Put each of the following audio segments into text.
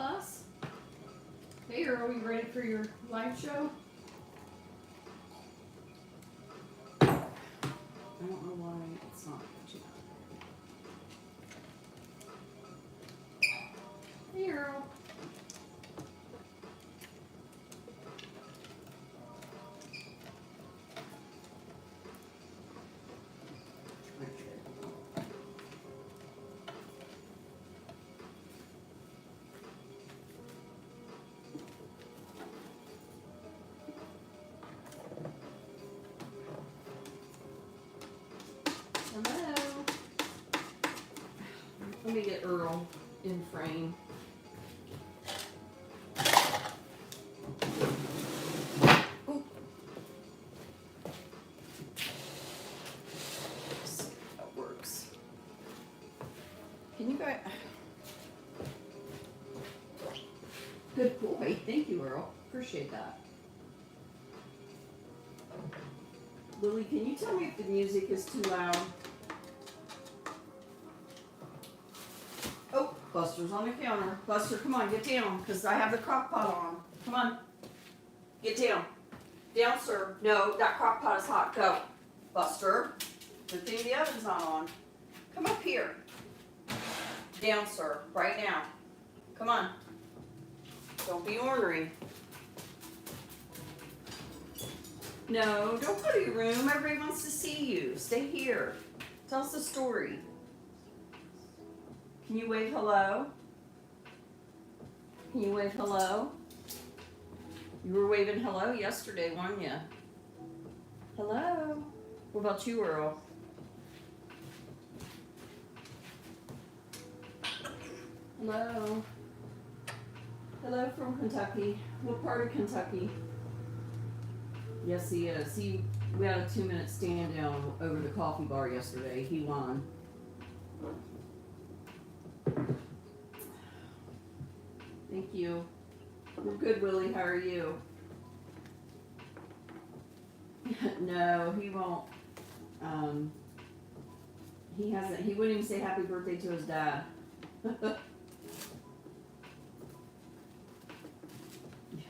bus? Hey, are we ready for your live show? I don't know why it's not catching up. Hey, Earl. Hello. Let me get Earl in frame. Oh. Let's see if that works. Can you guys? Good boy. Thank you, Earl. Appreciate that. Lily, can you tell me if the music is too loud? Oh, Buster's on the counter. Buster, come on, get down, because I have the crock pot on. Come on. Get down. Down, sir. No, that crock pot is hot. Go. Buster. Good thing the oven's not on. Come up here. Down, sir. Right now. Come on. Don't be ornery. No, don't go to your room. Everybody wants to see you. Stay here. Tell us a story. Can you wave hello? Can you wave hello? You were waving hello yesterday, weren't you? Hello. What about you, Earl? Hello. Hello from Kentucky. What part of Kentucky? Yes, he is. We had a 2-minute stand down over the coffee bar yesterday. He won. Thank you. We're good, Willie. How are you? No, he won't. He hasn't. He wouldn't even say happy birthday to his dad.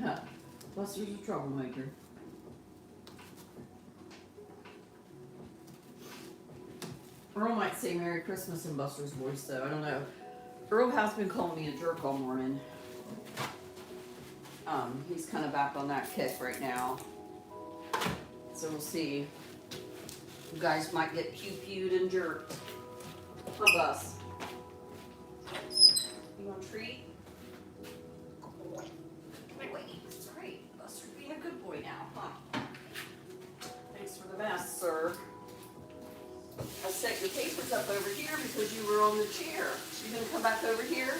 Yeah. Buster's a troublemaker. Earl might say Merry Christmas in Buster's voice, though. I don't know. Earl has been calling me a jerk all morning. He's kind of back on that kick right now. So we'll see. You guys might get pew-pewed and jerked. Huh, Bus? You want a treat? That's right. Buster's being a good boy now, huh? Thanks for the mess, sir. I set your papers up over here because you were on the chair. You gonna come back over here?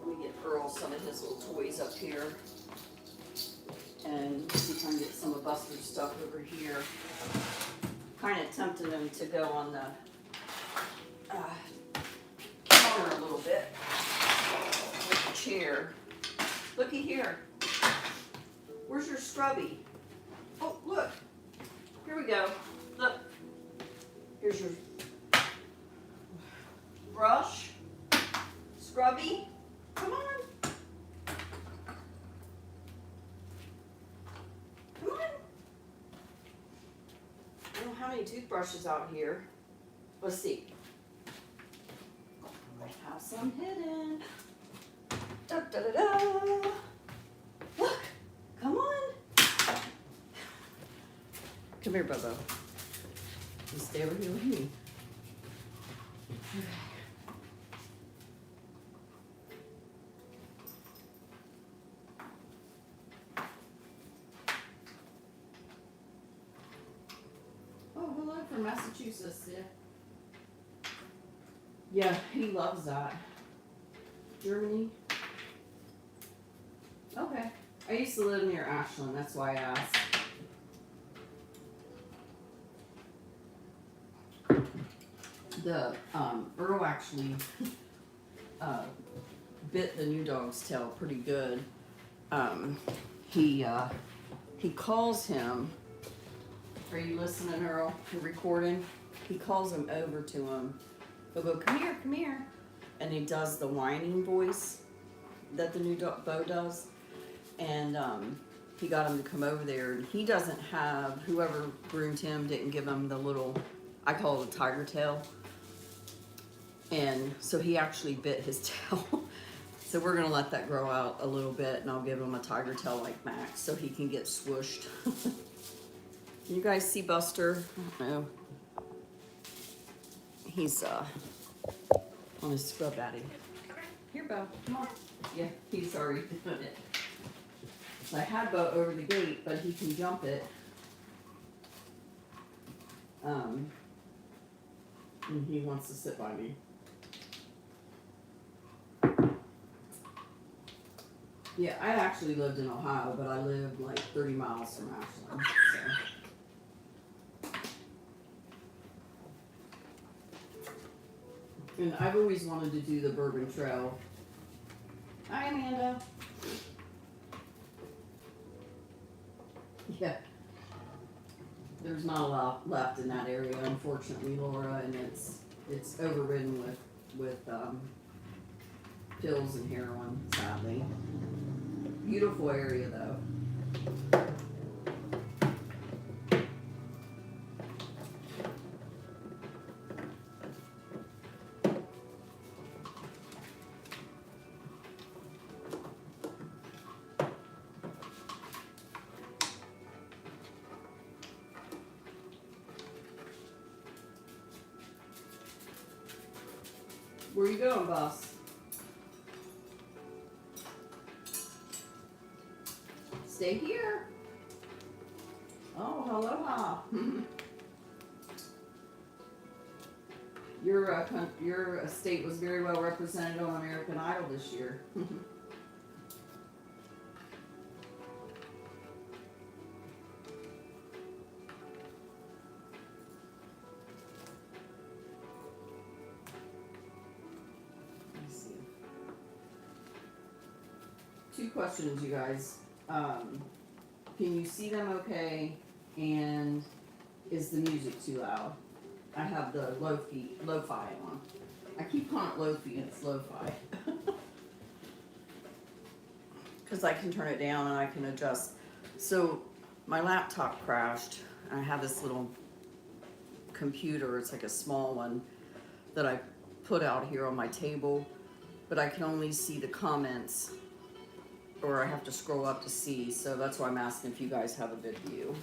Let me get Earl some of his little toys up here. And see if I can get some of Buster's stuff over here. Kind of tempted him to go on the counter a little bit with the chair. Looky here. Where's your scrubby? Oh, look. Here we go. Look. Here's your brush. Scrubby. Come on. Come on. I don't have any toothbrushes out here. Let's see. I have some hidden. Da da da da. Look. Come on. Come here, Bobo. You stay over here with me. Okay. Oh, hello from Massachusetts. Yeah, he loves that. Germany. Okay. I used to live near Ashland, that's why I asked. The Earl actually bit the new dog's tail pretty good. He calls him. Are you listening, Earl? You're recording? he calls him over to him. He'll go, come here, come here. And he does the whining voice that the new Bo does. And he got him to come over there. And he doesn't have, whoever groomed him didn't give him the little, I call it a tiger tail. And so he actually bit his tail. So we're gonna let that grow out a little bit, and I'll give him a tiger tail like Max so he can get swooshed. You guys see Buster? I don't know. He's on his scrub daddy. Here, Bo, come on. Yeah, he's already doing it. I had Bo over the gate, but he can jump it. And he wants to sit by me. Yeah, I actually lived in Ohio, but I lived like 30 miles from Ashland. So. And I've always wanted to do the Bourbon Trail. Hi, Amanda. Yeah. There's not a lot left in that area, unfortunately, Laura, and it's overridden with pills and heroin, sadly. Beautiful area, though. Where you going, boss? Stay here. Oh, aloha. Your state was very well represented on American Idol this year. Let's see. 2 questions, you guys. Can you see them okay? And is the music too loud? I have the lo-fi on. I keep calling it lo-fi and it's lo-fi. Because I can turn it down and I can adjust. So my laptop crashed. I have this little computer, it's like a small one, that I put out here on my table, but I can only see the comments, or I have to scroll up to see, so that's why I'm asking if you guys have a good view.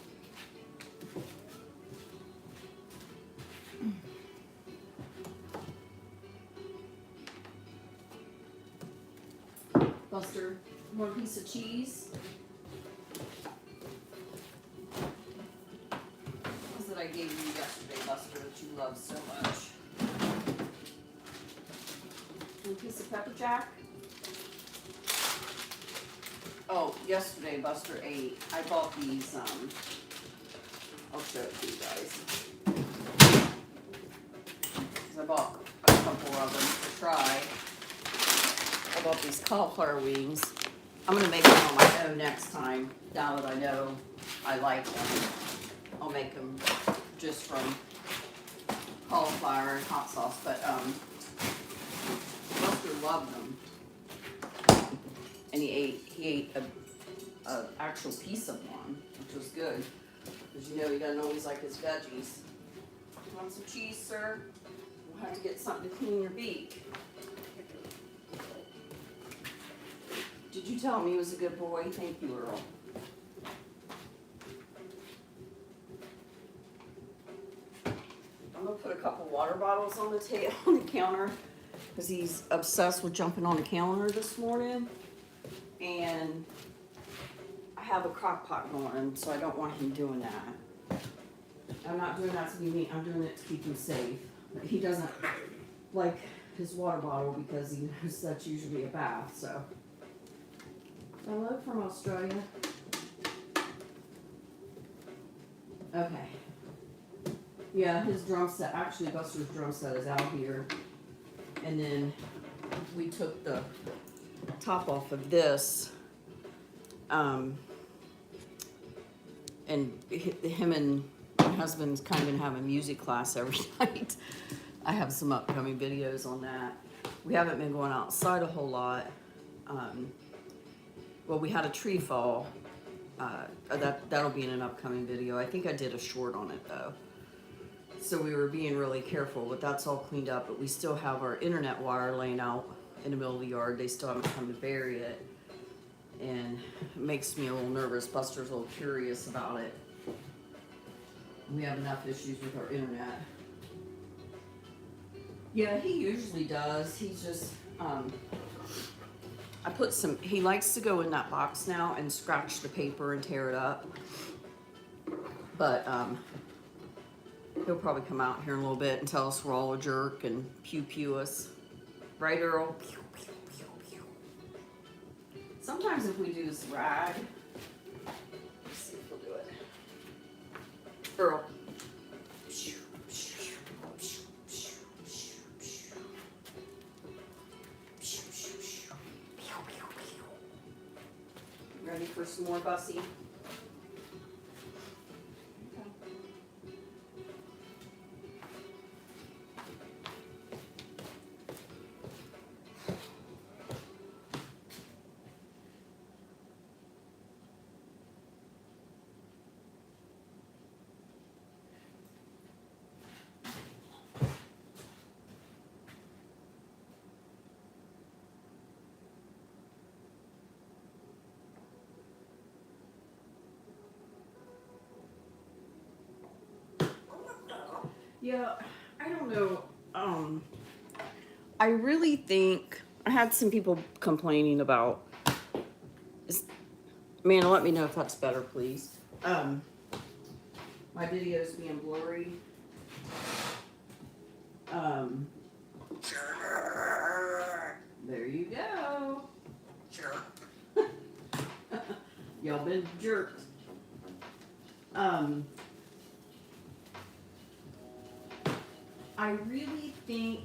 Buster, one piece of cheese? What was it I gave you yesterday, Buster, that you love so much? One piece of pepper jack? Oh, yesterday Buster ate. I bought these, I'll show it to you guys. 'Cause I bought a couple of them to try. I bought these cauliflower wings. I'm gonna make them on my own next time, now that I know I like them. I'll make them just from cauliflower and hot sauce, but, Buster loved them. And he ate a actual piece of one, which was good. Because you know he doesn't always like his veggies. Want some cheese, sir? We'll have to get something to clean your beak. Did you tell him he was a good boy? Thank you, Earl. I'm gonna put a couple water bottles on the counter because he's obsessed with jumping on the counter this morning. And I have a crock pot going, so I don't want him doing that. I'm not doing that to be mean, I'm doing it to keep him safe. He doesn't like his water bottle because he knows that's usually a bath, so. Hello from Australia. Okay. Yeah, his drum set, actually Buster's drum set is out here. And then we took the top off of this, and him and husband's kind of been having music class every night. I have some upcoming videos on that. We haven't been going outside a whole lot. Well, we had a tree fall. That'll be in an upcoming video. I think I did a short on it though. So we were being really careful, but that's all cleaned up. But we still have our internet wire laying out in the middle of the yard. They still haven't come to bury it. And it makes me a little nervous. Buster's a little curious about it. We have enough issues with our internet. Yeah, he usually does. He's just, I put some, he likes to go in that box now and scratch the paper and tear it up. But, he'll probably come out here in a little bit and tell us we're all a jerk and pew us. Right, Earl? Pew, pew, pew, pew. Sometimes if we do this rag, let's see if we'll do it. Earl. Ready for some more, Bussy? Yeah, I don't know. I really think I had some people complaining about. Man, let me know if that's better, please. My videos being blurry. There you go. Jerk. Y'all been jerked. I really think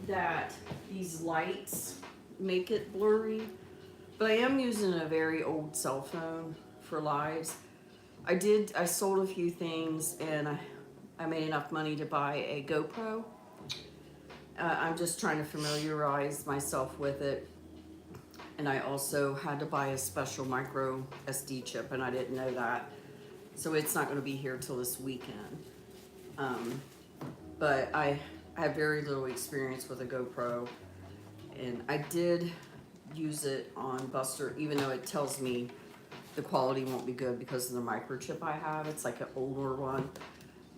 that these lights make it blurry, but I am using a very old cell phone for lives. I sold a few things and I made enough money to buy a GoPro. I'm just trying to familiarize myself with it. And I also had to buy a special micro SD chip and I didn't know that. So it's not going to be here till this weekend. But I have very little experience with a GoPro, and I did use it on Buster, even though it tells me the quality won't be good because of the microchip I have. It's like an older one.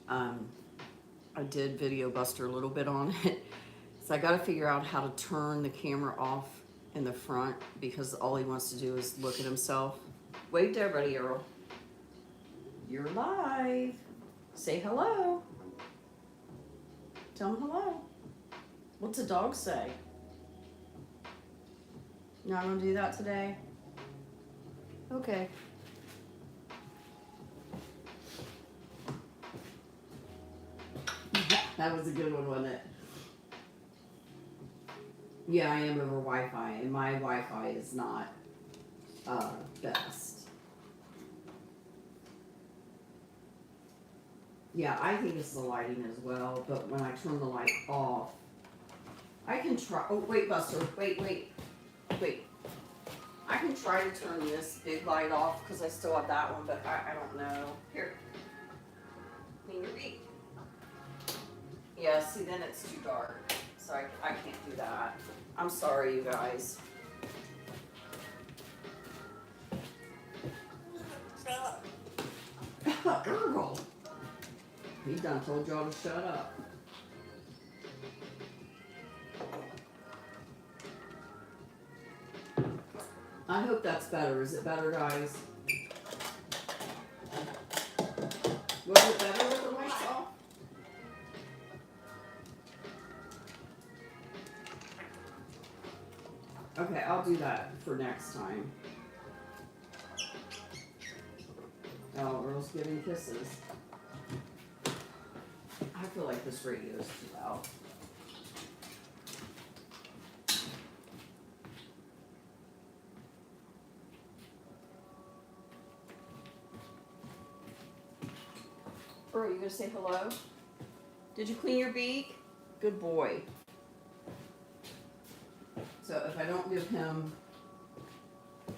I did video Buster a little bit on it. So I got to figure out how to turn the camera off in the front because all he wants to do is look at himself. Wave to everybody, Earl. You're live. Say hello. Tell him hello. What's a dog say? You're not gonna do that today? Okay. That was a good one, wasn't it? Yeah, I am over Wi-Fi, and my Wi-Fi is not best. Yeah, I think it's the lighting as well, but when I turn the light off, I can try, oh wait Buster, wait. I can try to turn this big light off because I still have that one, but I don't know. Here, clean your beak. Yeah, see then it's too dark, so I can't do that. I'm sorry you guys. Earl. He done told y'all to shut up. I hope that's better. Is it better, guys? Was it better with the lights off? Okay, I'll do that for next time. Oh, Earl's giving kisses. I feel like this radio is too loud. Pearl, you gonna say hello? Did you clean your beak? Good boy. So if I don't give him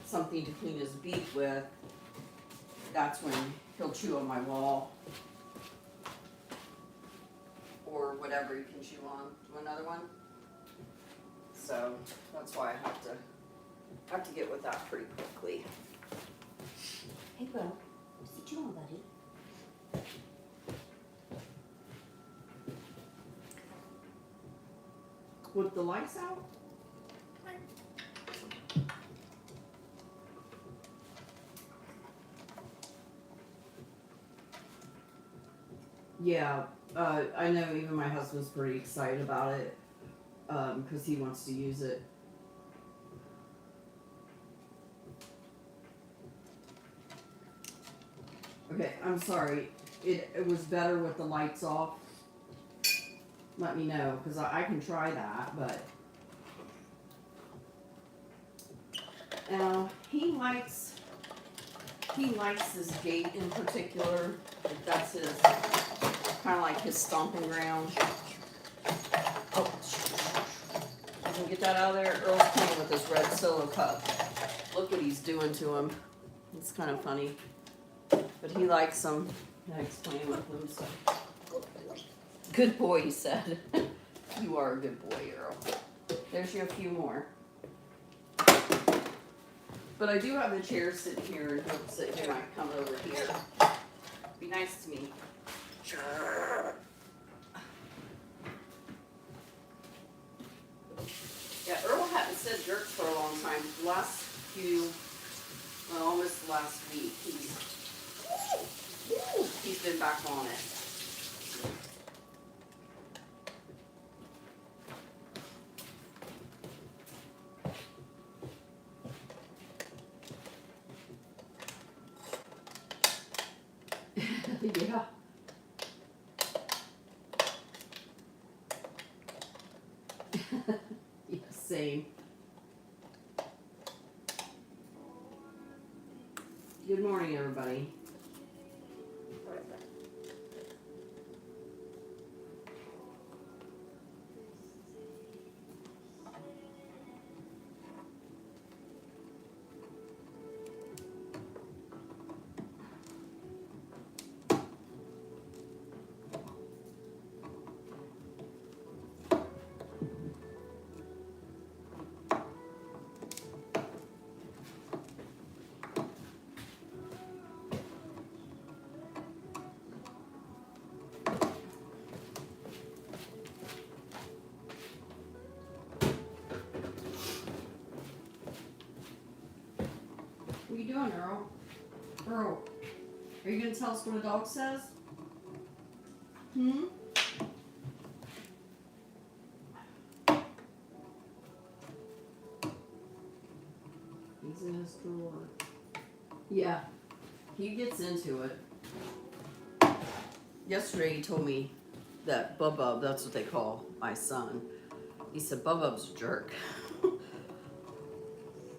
something to clean his beak with, that's when he'll chew on my wall. Or whatever you can chew on. Do another one? So that's why I have to get with that pretty quickly. Hey, bro. What's he doing, buddy? With the lights out? Yeah, I know even my husband's pretty excited about it, because he wants to use it. Okay, I'm sorry. It was better with the lights off. Let me know, because I can try that, but he likes this gate in particular. Like that's his kind of like his stomping ground. Oh, you can get that out of there. Earl's playing with this red Solo cup. Look what he's doing to him. It's kind of funny, but he likes them. I explain with him. So. Good boy, he said. You are a good boy, Earl. There's you a few more. But I do have the chair sitting here and he'll sit here and I come over here. Be nice to me. Yeah, Earl hadn't said jerks for a long time. The last few, well, almost the last week, he's been back on it. Yeah. Yeah, same. Good morning, everybody. What are you doing, Earl? Earl, are you going to tell us what a dog says? Hmm? He's in his drawer. Yeah, he gets into it. Yesterday he told me that Bub, that's what they call my son. He said, Bub's a jerk.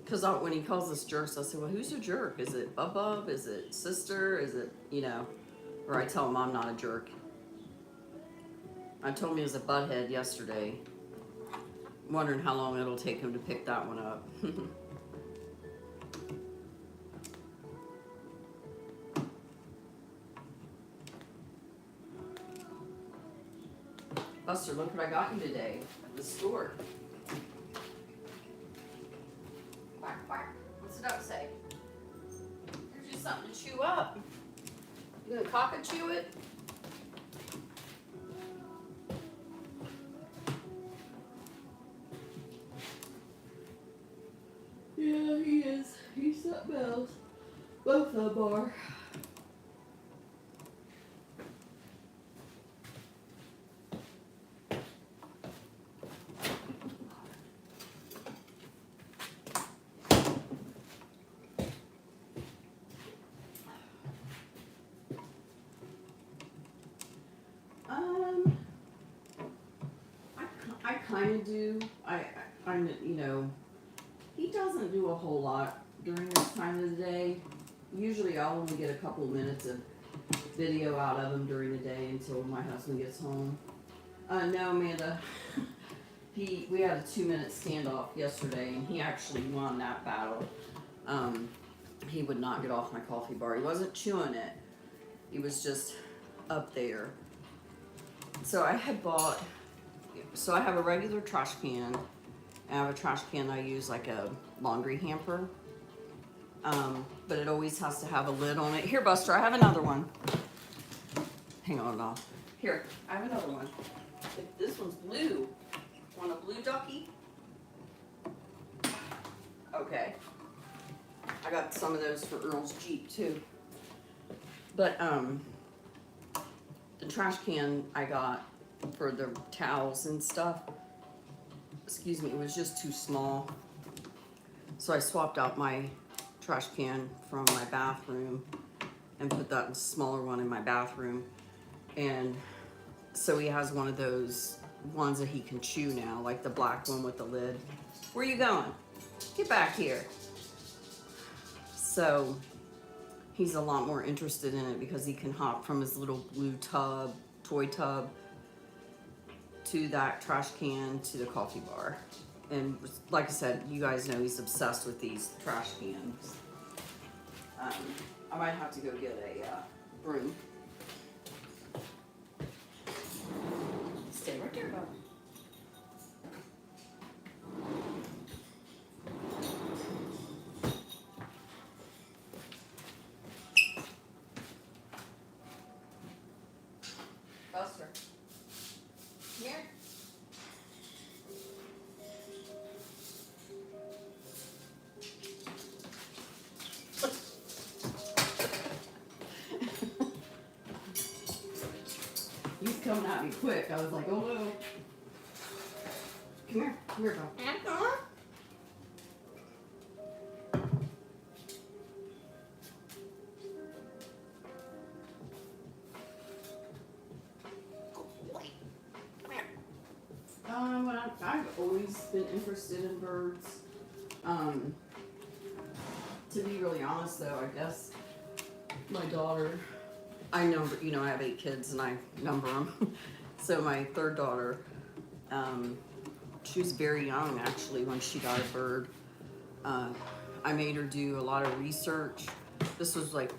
Because when he calls us jerks, I say, well, who's a jerk? Is it Bub? Is it sister? Is it, or I tell him I'm not a jerk. I told him he was a butthead yesterday. I'm wondering how long it'll take him to pick that one up. Buster, look what I got you today at the store. Quack, quack. What's it up say? Here's just something to chew up. You gonna cockatoo it? Yeah, he is. He's something else. Both of them are. I kind of do. He doesn't do a whole lot during this time of the day. Usually I'll only get a couple of minutes of video out of him during the day until my husband gets home. No, Amanda. We had a 2-minute standoff yesterday, and he actually won that battle. He would not get off my coffee bar. He wasn't chewing it. He was just up there. So I had bought, so I have a regular trash can, and I have a trash can I use like a laundry hamper. But it always has to have a lid on it. Here, Buster, I have another one. Hang on, off. Here, I have another one. This one's blue. Want a blue ducky? Okay. I got some of those for Earl's Jeep too. But the trash can I got for the towels and stuff, excuse me, it was just too small. So I swapped out my trash can from my bathroom and put that smaller one in my bathroom. And so he has one of those ones that he can chew now, like the black one with the lid. Where you going? Get back here. So he's a lot more interested in it because he can hop from his little blue tub, toy tub, to that trash can to the coffee bar. And like I said, you guys know he's obsessed with these trash cans. I might have to go get a broom. Stay right there, Bob. Buster. Come here. He's coming at me quick. I was like, oh no. Come here, Bob. I've always been interested in birds. To be really honest though, I guess my daughter, I number, you know, I have 8 kids and I number them. So my third daughter, she was very young actually when she got a bird. I made her do a lot of research. This was like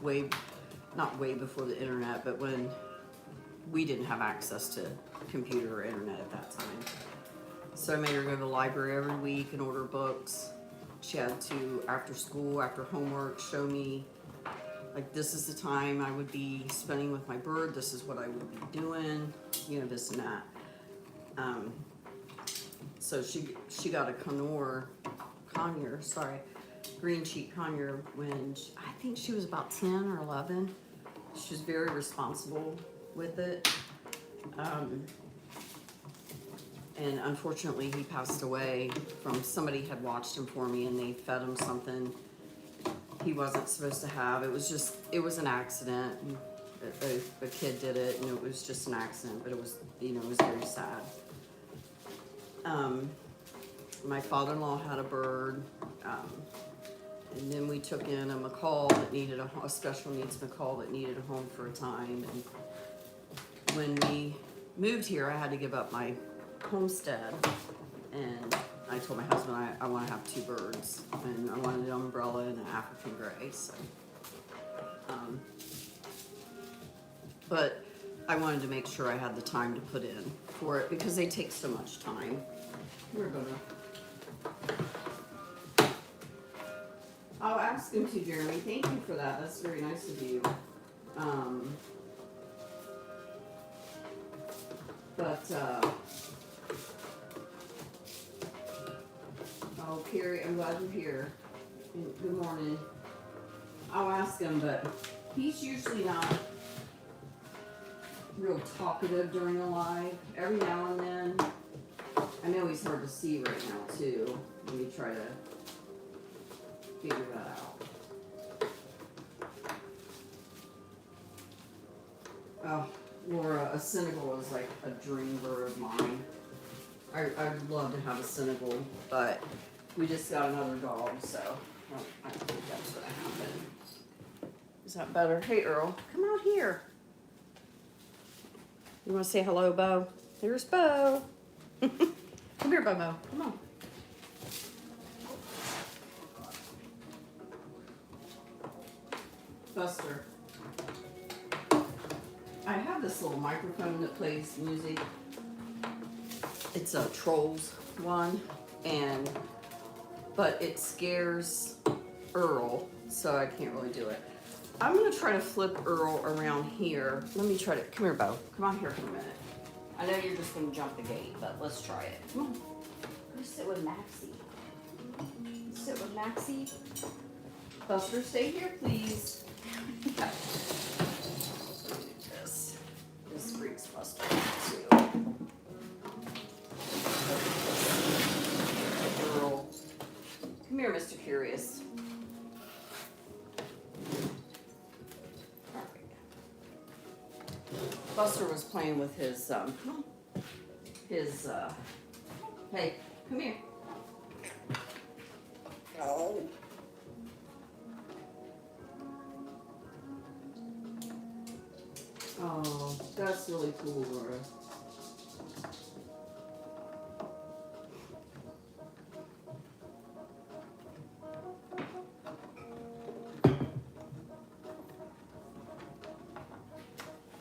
not way before the internet, but when we didn't have access to computer or internet at that time. So I made her go to the library every week and order books. She had to, after school, after homework, show me, like, this is the time I would be spending with my bird, this is what I would be doing, you know, this and that. So she got a green cheek conure when I think she was about 10 or 11. She was very responsible with it. And unfortunately he passed away from, somebody had watched him for me and they fed him something he wasn't supposed to have. It was an accident. A kid did it and it was just an accident, but it was, you know, it was very sad. My father-in-law had a bird, and then we took in a macaw that needed a special needs macaw that needed a home for a time. And when we moved here, I had to give up my homestead, and I told my husband I want to have 2 birds, and I wanted an umbrella and an African gray. So, but I wanted to make sure I had the time to put in for it because they take so much time. We're gonna. I'll ask him to, Jeremy. Thank you for that. That's very nice of you. Oh, Carrie, I'm glad you're here. Good morning. I'll ask him, but he's usually not real talkative during a live. Every now and then. I know he's hard to see right now, too. Let me try to figure that out. Oh, Laura, a Senegal is like a dream bird of mine. I'd love to have a Senegal, but we just got another dog, so I don't think that's gonna happen. Is that better? Hey, Earl, come out here. You want to say hello, Bo? There's Bo. Come here, Bobo. Come on. Buster. I have this little microphone that plays music. It's a Trolls one, but it scares Earl, so I can't really do it. I'm gonna try to flip Earl around here. Let me try to, come here, Bo. Come on here for a minute. I know you're just gonna jump the gate, but let's try it. Come on. Go sit with Maxie. Sit with Maxie. Buster, stay here, please. Okay. This freaks Buster out too. Earl. Come here, Mr. Curious. Buster was playing with his, hey, come here. No. Oh, that's really cool, Laura.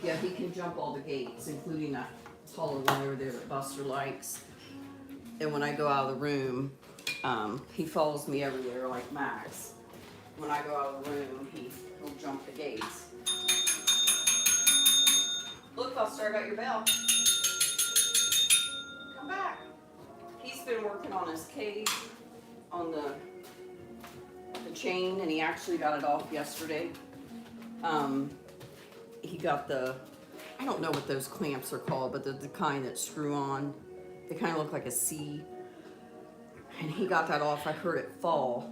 Yeah, he can jump all the gates, including that taller one over there that Buster likes. And when I go out of the room, he follows me everywhere like Max. When I go out of the room, he'll jump the gates. Look, Buster, I got your bell. Come back. He's been working on his cage on the chain, and he actually got it off yesterday. He got I don't know what those clamps are called, but the kind that screw on. They kind of look like a C. And he got that off. I heard it fall.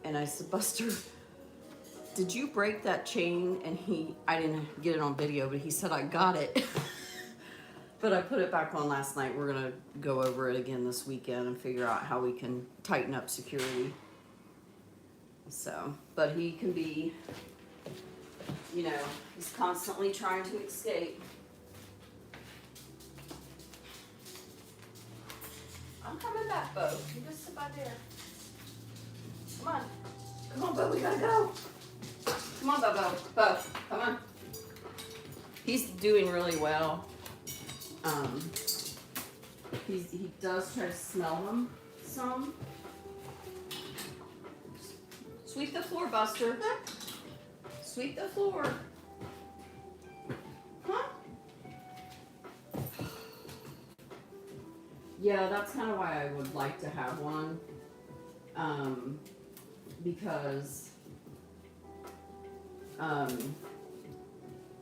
And I said, Buster, did you break that chain? And I didn't get it on video, but he said, I got it. But I put it back on last night. We're going to go over it again this weekend and figure out how we can tighten up security. So, but he can be, you know, he's constantly trying to escape. I'm coming back, Bo. You just sit by there. Come on. Come on, Bo, we gotta go. Come on, Bo. Bo, come on. He's doing really well. He does try to smell them some. Sweep the floor, Buster. Sweep the floor. Huh? Yeah, that's kind of why I would like to have one. Because,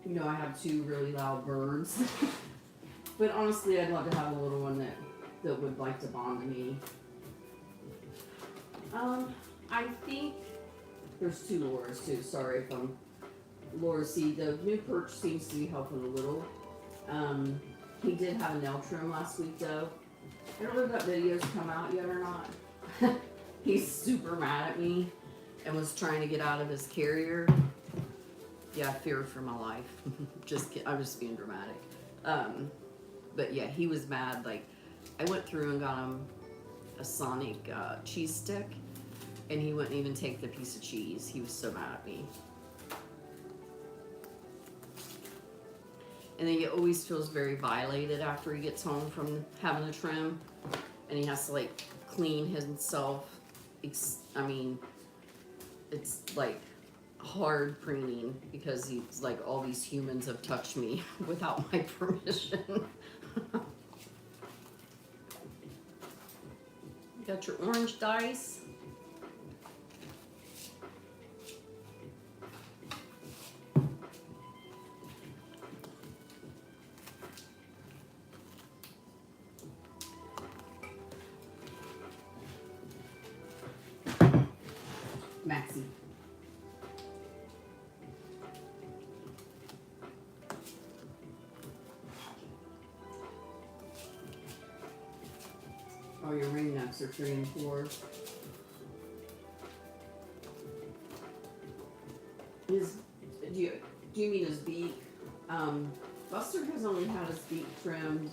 you know, I have two really loud birds. But honestly, I'd love to have a little one that would like to bond to me. I think there's two Lauras too. Sorry if I'm Laura C. The new perch seems to be helping a little. He did have a nail trim last week though. I don't know if that video's come out yet or not. He's super mad at me and was trying to get out of his carrier. Yeah, I feared for my life. I'm just being dramatic. But yeah, he was mad. Like, I went through and got him a Sonic cheese stick, and he wouldn't even take the piece of cheese. He was so mad at me. And then he always feels very violated after he gets home from having a trim, and he has to like clean himself. I mean, it's like hard preening because he's like, all these humans have touched me without my permission. You got your orange dice. Maxie. Oh, your ring nuts are 3 and 4. Do you mean his beak? Buster has only had his beak trimmed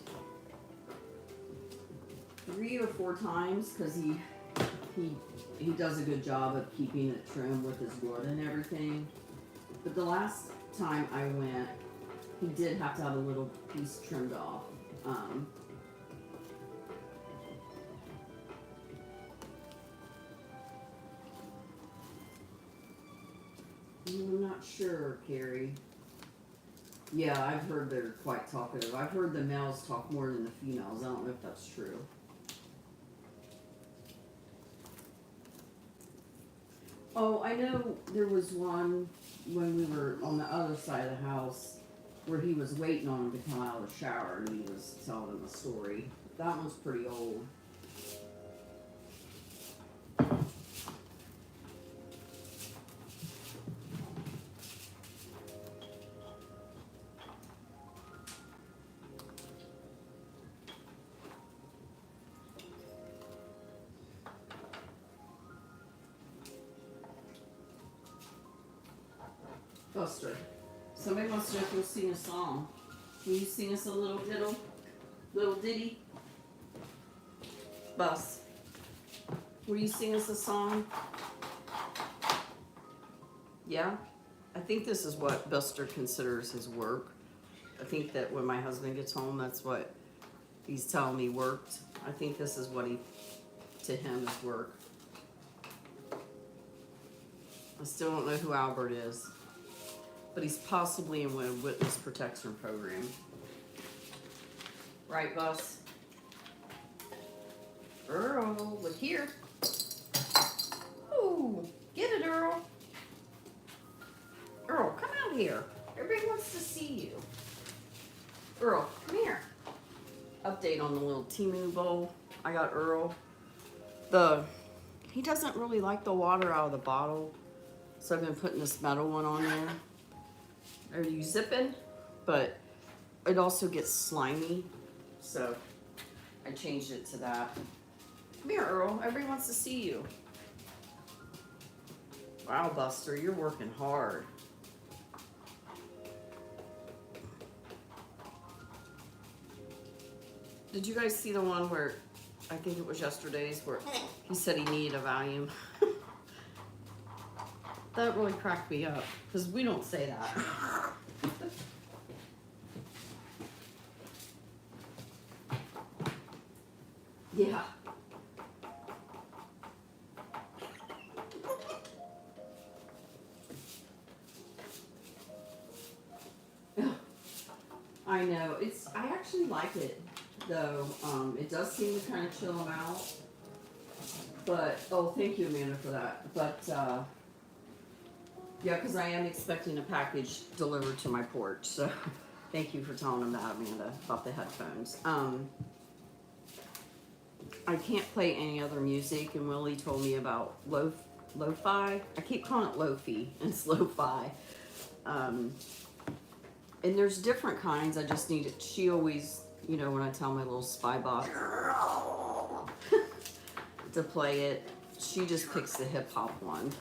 3 or 4 times because he does a good job of keeping it trim with his wood and everything. But the last time I went, he did have to have a little piece trimmed off. I'm not sure, Carrie. Yeah, I've heard they're quite talkative. I've heard the males talk more than the females. I don't know if that's true. Oh, I know there was one when we were on the other side of the house where he was waiting on him to come out of the shower and he was telling him a story. That one's pretty old. Buster, somebody wants to know if you'll sing a song. Will you sing us a little ditty? Bus, will you sing us a song? Yeah? I think this is what Buster considers his work. I think that when my husband gets home, that's what he's telling me worked. I think this is what to him is work. I still don't know who Albert is, but he's possibly in a witness protection program. Right, Bus? Earl, look here. Ooh, get it, Earl. Earl, come out here. Everybody wants to see you. Earl, come here. Update on the little Timu bowl. I got Earl. He doesn't really like the water out of the bottle, so I've been putting this metal one on there. Are you zipping? But it also gets slimy, so I changed it to that. Come here, Earl. Everybody wants to see you. Wow, Buster, you're working hard. Did you guys see the one where, I think it was yesterday's, where he said he needed a Valium? That really cracked me up, because we don't say that. Yeah. I know. I actually like it, though. It does seem to kind of chill them out. But, oh, thank you, Amanda, for that. But, yeah, because I am expecting a package delivered to my porch. So, thank you for telling them that, Amanda, about the headphones. I can't play any other music, and Willie told me about lo-fi. I keep calling it lo-fi, and it's lo-fi. And there's different kinds. I just need it. She always, you know, when I tell my little spy bot to play it, she just picks the hip hop one.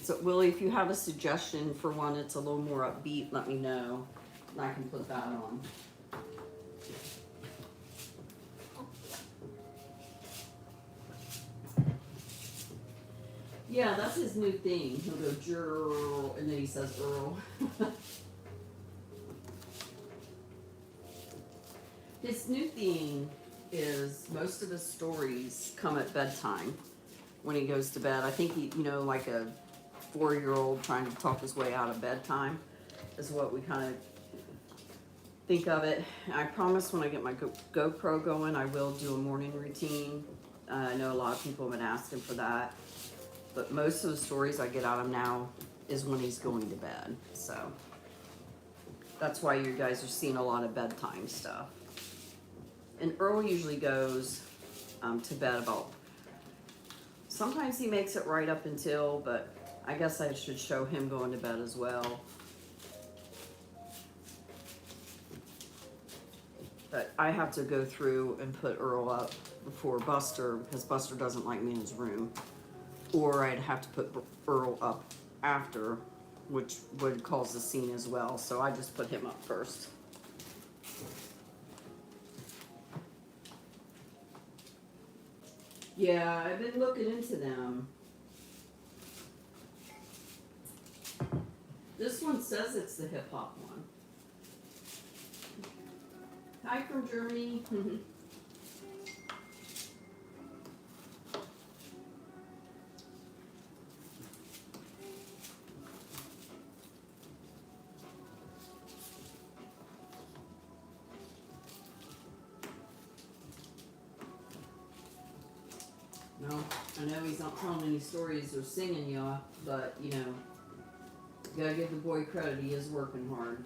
So Willie, if you have a suggestion for one that's a little more upbeat, let me know, and I can put that on. Yeah, that's his new thing. He'll go Earl, and then he says Earl. His new thing is most of his stories come at bedtime when he goes to bed. I think he, you know, like a 4-year-old trying to talk his way out of bedtime is what we kind of think of it. I promise when I get my GoPro going, I will do a morning routine. I know a lot of people have been asking for that, but most of the stories I get out of him now is when he's going to bed. So that's why you guys are seeing a lot of bedtime stuff. And Earl usually goes to bed about, sometimes he makes it right up until, but I guess I should show him going to bed as well. But I have to go through and put Earl up before Buster, because Buster doesn't like me in his room. Or I'd have to put Earl up after which would cause the scene as well. So I just put him up first. Yeah, I've been looking into them. This one says it's the hip hop one. Hi from Germany. No, I know he's not telling any stories or singing y'all, but you know, you gotta give the boy credit, he is working hard.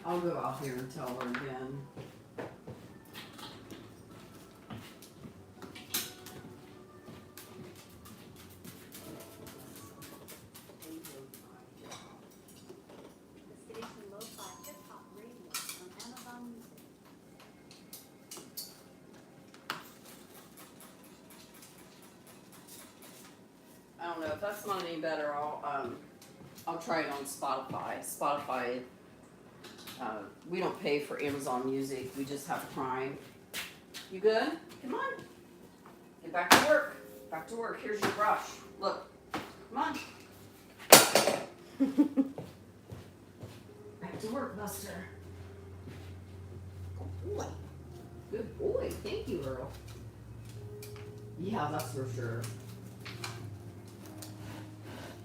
I'll go out here and tell her again. I don't know if that's not any better. I'll try it on Spotify. Spotify. We don't pay for Amazon Music. We just have Prime. You good? Come on. Get back to work. Back to work. Here's your brush. Look. Come on. Back to work, Buster. Good boy. Good boy. Thank you, Earl. Yeah, that's for sure.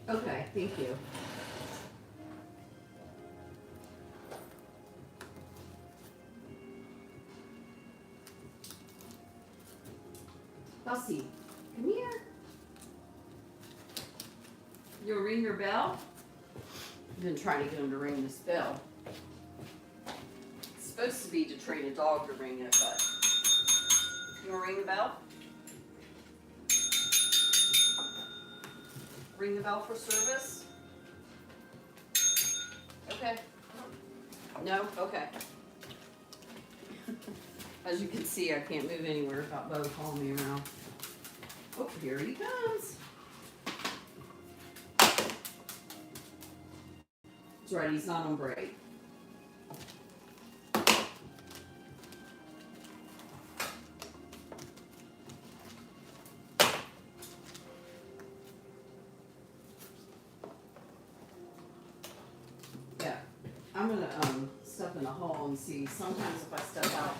Okay, thank you. Bussy, come here. You'll ring your bell? I've been trying to get him to ring this bell. It's supposed to be to train a dog to ring it, but you wanna ring the bell? Ring the bell for service? Okay. No? Okay. As you can see, I can't move anywhere without Bo calling me around. Oh, here he comes. That's right, he's not on break. Yeah, I'm gonna step in the hall and see. Sometimes if I step out,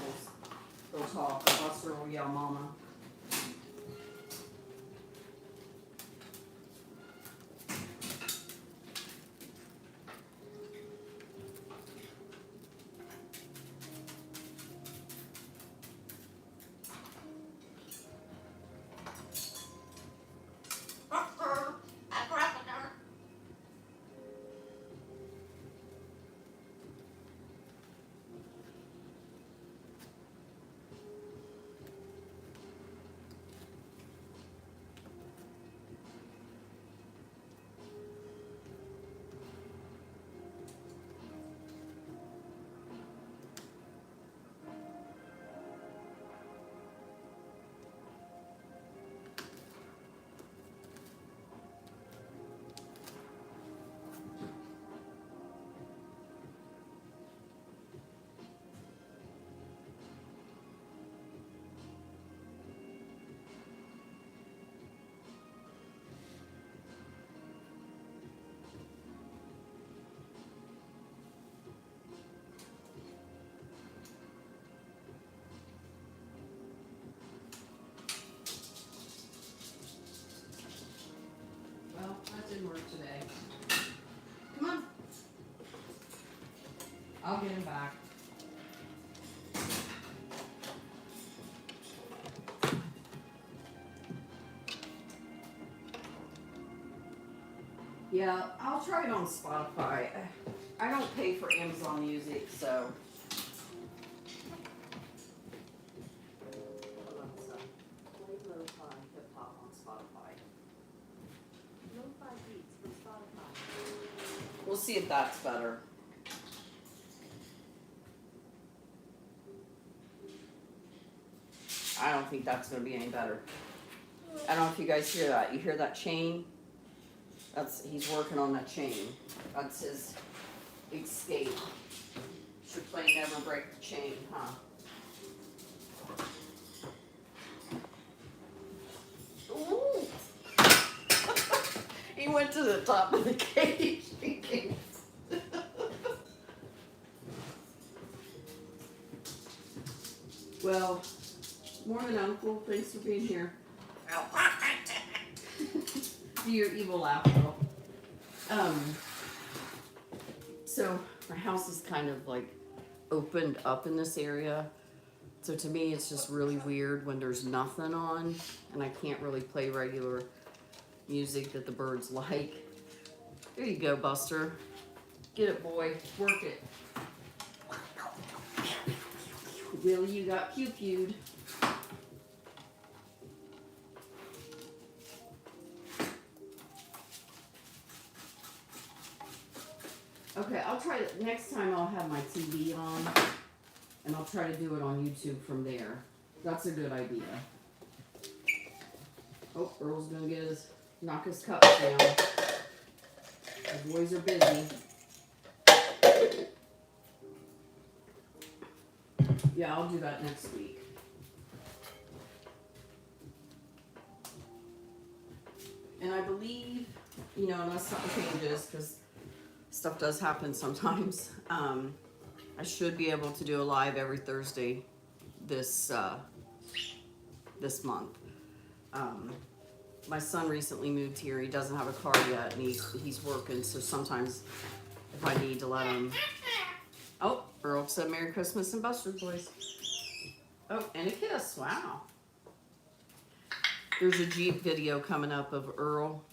they'll talk. Buster will yell, "Mama." Well, that didn't work today. Come on. I'll get him back. Yeah, I'll try it on Spotify. I don't pay for Amazon Music, so. Play lo-fi hip-hop on Spotify. Lo-fi beats from Spotify. We'll see if that's better. I don't think that's going to be any better. I don't know if you guys hear that. You hear that chain? He's working on that chain. That's his escape. Should play Never Break the Chain, huh? Ooh. He went to the top of the cage. Well, morning, Uncle. Thanks for being here. Do your evil laugh, though. So my house is kind of like opened up in this area. So to me, it's just really weird when there's nothing on and I can't really play regular music that the birds like. There you go, Buster. Get it, boy. Work it. Willie, you got pew-pewed. Okay, I'll try it. Next time I'll have my TV on, and I'll try to do it on YouTube from there. That's a good idea. Oh, Earl's gonna knock his cups down. The boys are busy. Yeah, I'll do that next week. And I believe, unless something changes, because stuff does happen sometimes, I should be able to do a live every Thursday this month. My son recently moved here. He doesn't have a car yet, and he's working, so sometimes if I need to let him... Oh, Earl said Merry Christmas and Buster Boys. Oh, and a kiss. Wow. There's a Jeep video coming up of Earl.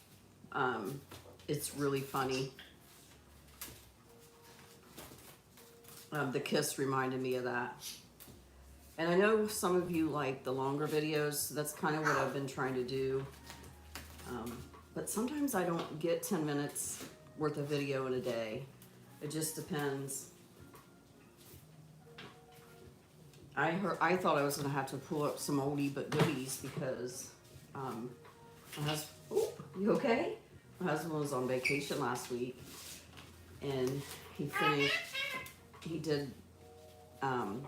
It's really funny. The kiss reminded me of that. And I know some of you like the longer videos, so that's kind of what I've been trying to do. But sometimes I don't get 10 minutes worth of video in a day. It just depends. I thought I was going to have to pull up some oldie but goodies because my husband, oh, you okay? My husband was on vacation last week and he did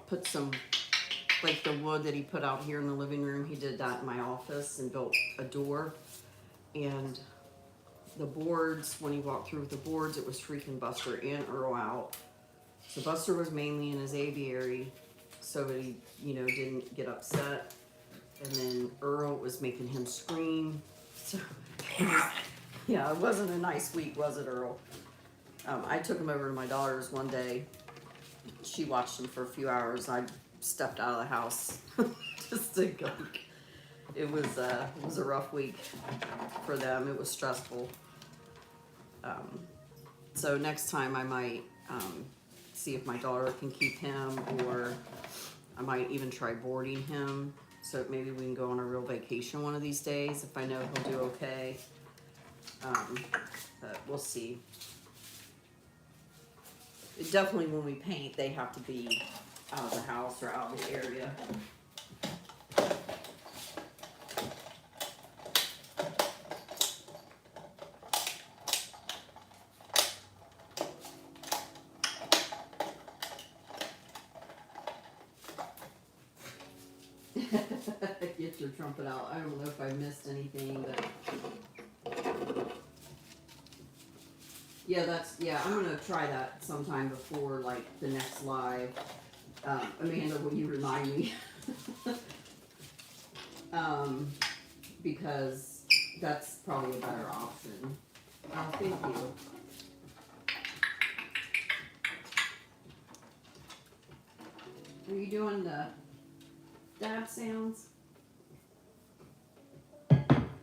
put some, like the wood that he put out here in the living room, he did that in my office and built a door. And the boards, when he walked through with the boards, it was freaking Buster and Earl out. So Buster was mainly in his aviary so that he, didn't get upset. And then Earl was making him scream. So, yeah, it wasn't a nice week, was it, Earl? I took him over to my daughter's one day. She watched him for a few hours. I stepped out of the house just to go. It was a rough week for them. It was stressful. So next time I might see if my daughter can keep him, or I might even try boarding him. So maybe we can go on a real vacation one of these days if I know he'll do okay. But we'll see. Definitely when we paint, they have to be out of the house or out of the area. Get your trumpet out. I don't know if I missed anything, but yeah, I'm gonna try that sometime before like the next live. Amanda, will you remind me? Because that's probably a better option. Oh, thank you. Are you doing the dab sounds?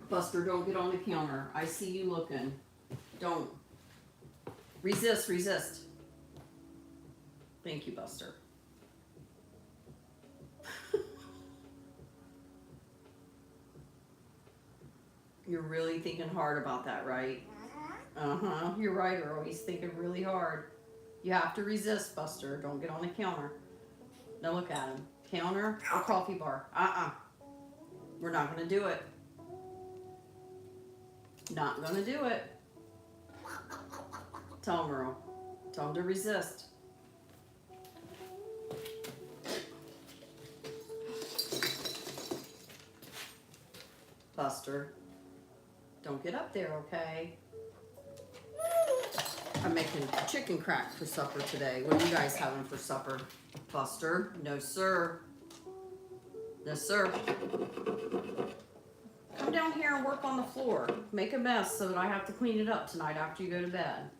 Buster, don't get on the counter. I see you looking. Don't. Resist, resist. Thank you, Buster. You're really thinking hard about that, right? Uh-huh. You're right, Earl. He's thinking really hard. You have to resist, Buster. Don't get on the counter. Now look at him. Counter or coffee bar? We're not going to do it. Not going to do it. Tell him, Earl. Tell him to resist. Buster, don't get up there, okay? I'm making chicken crack for supper today. What are you guys having for supper? Buster? No, sir. No, sir. Come down here and work on the floor. Make a mess so that I have to clean it up tonight after you go to bed.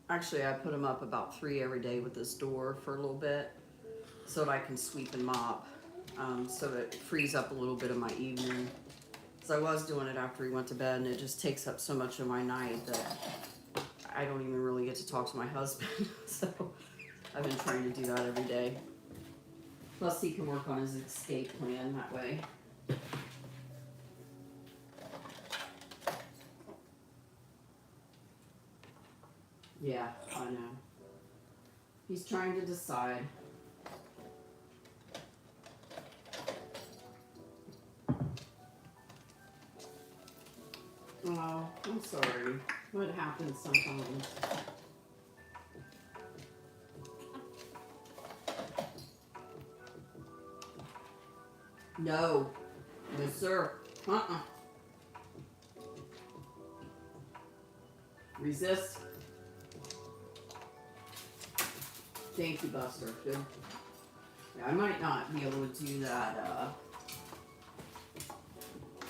Actually, I put them up about 3 every day with this door for a little bit so that I can sweep and mop. So that it frees up a little bit of my evening. So I was doing it after he went to bed, and it just takes up so much of my night that I don't even really get to talk to my husband. So I've been trying to do that every day. Plus he can work on his escape plan that way. Yeah, I know. He's trying to decide. Oh, I'm sorry. What happens sometimes? No. No, sir. Resist. Thank you, Buster. Good. Yeah, I might not be able to do that,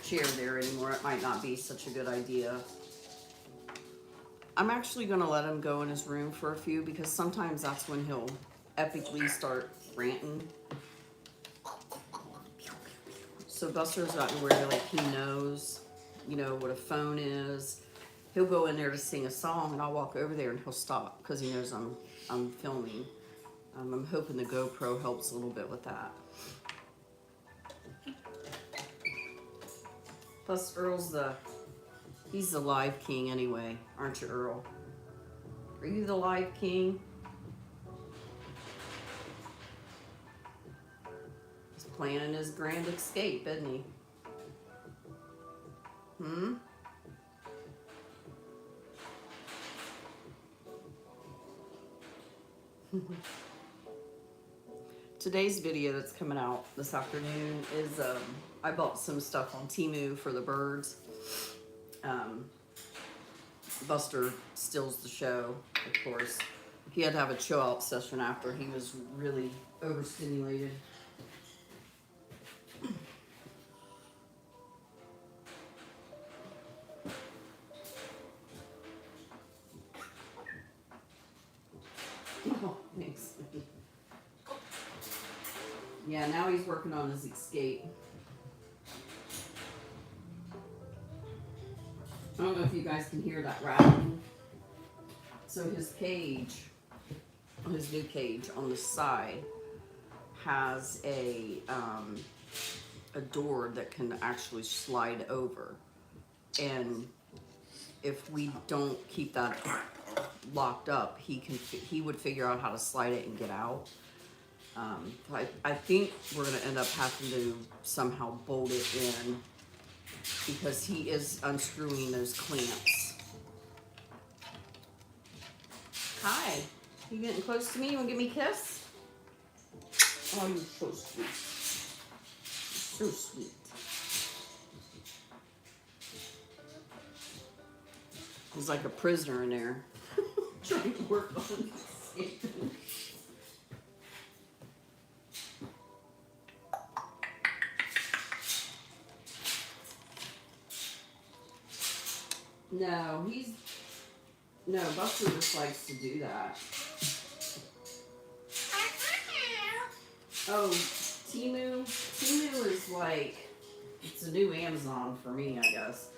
chair there anymore. It might not be such a good idea. I'm actually going to let him go in his room for a few because sometimes that's when he'll epically start ranting. So Buster's gotten where like he knows, you know, what a phone is. He'll go in there to sing a song and I'll walk over there and he'll stop because he knows I'm filming. I'm hoping the GoPro helps a little bit with that. Plus, Earl's he's the live king anyway, aren't you, Earl? Are you the live king? He's planning his grand escape, isn't he? Today's video that's coming out this afternoon is I bought some stuff on Temu for the birds. Buster steals the show, of course. He had to have a chill out session after he was really overstimulated. Oh, thanks. Yeah, now he's working on his escape. I don't know if you guys can hear that rattling. So his cage, his new cage on the side, has a door that can actually slide over. And if we don't keep that locked up, he would figure out how to slide it and get out. I think we're going to end up having to somehow bolt it in because he is unscrewing those clamps. Hi, you getting close to me? You want to give me a kiss? Oh, you're so sweet. You're so sweet. He's like a prisoner in there trying to work on escaping. No, Buster just likes to do that. Oh, Temu is like, it's a new Amazon for me, I guess.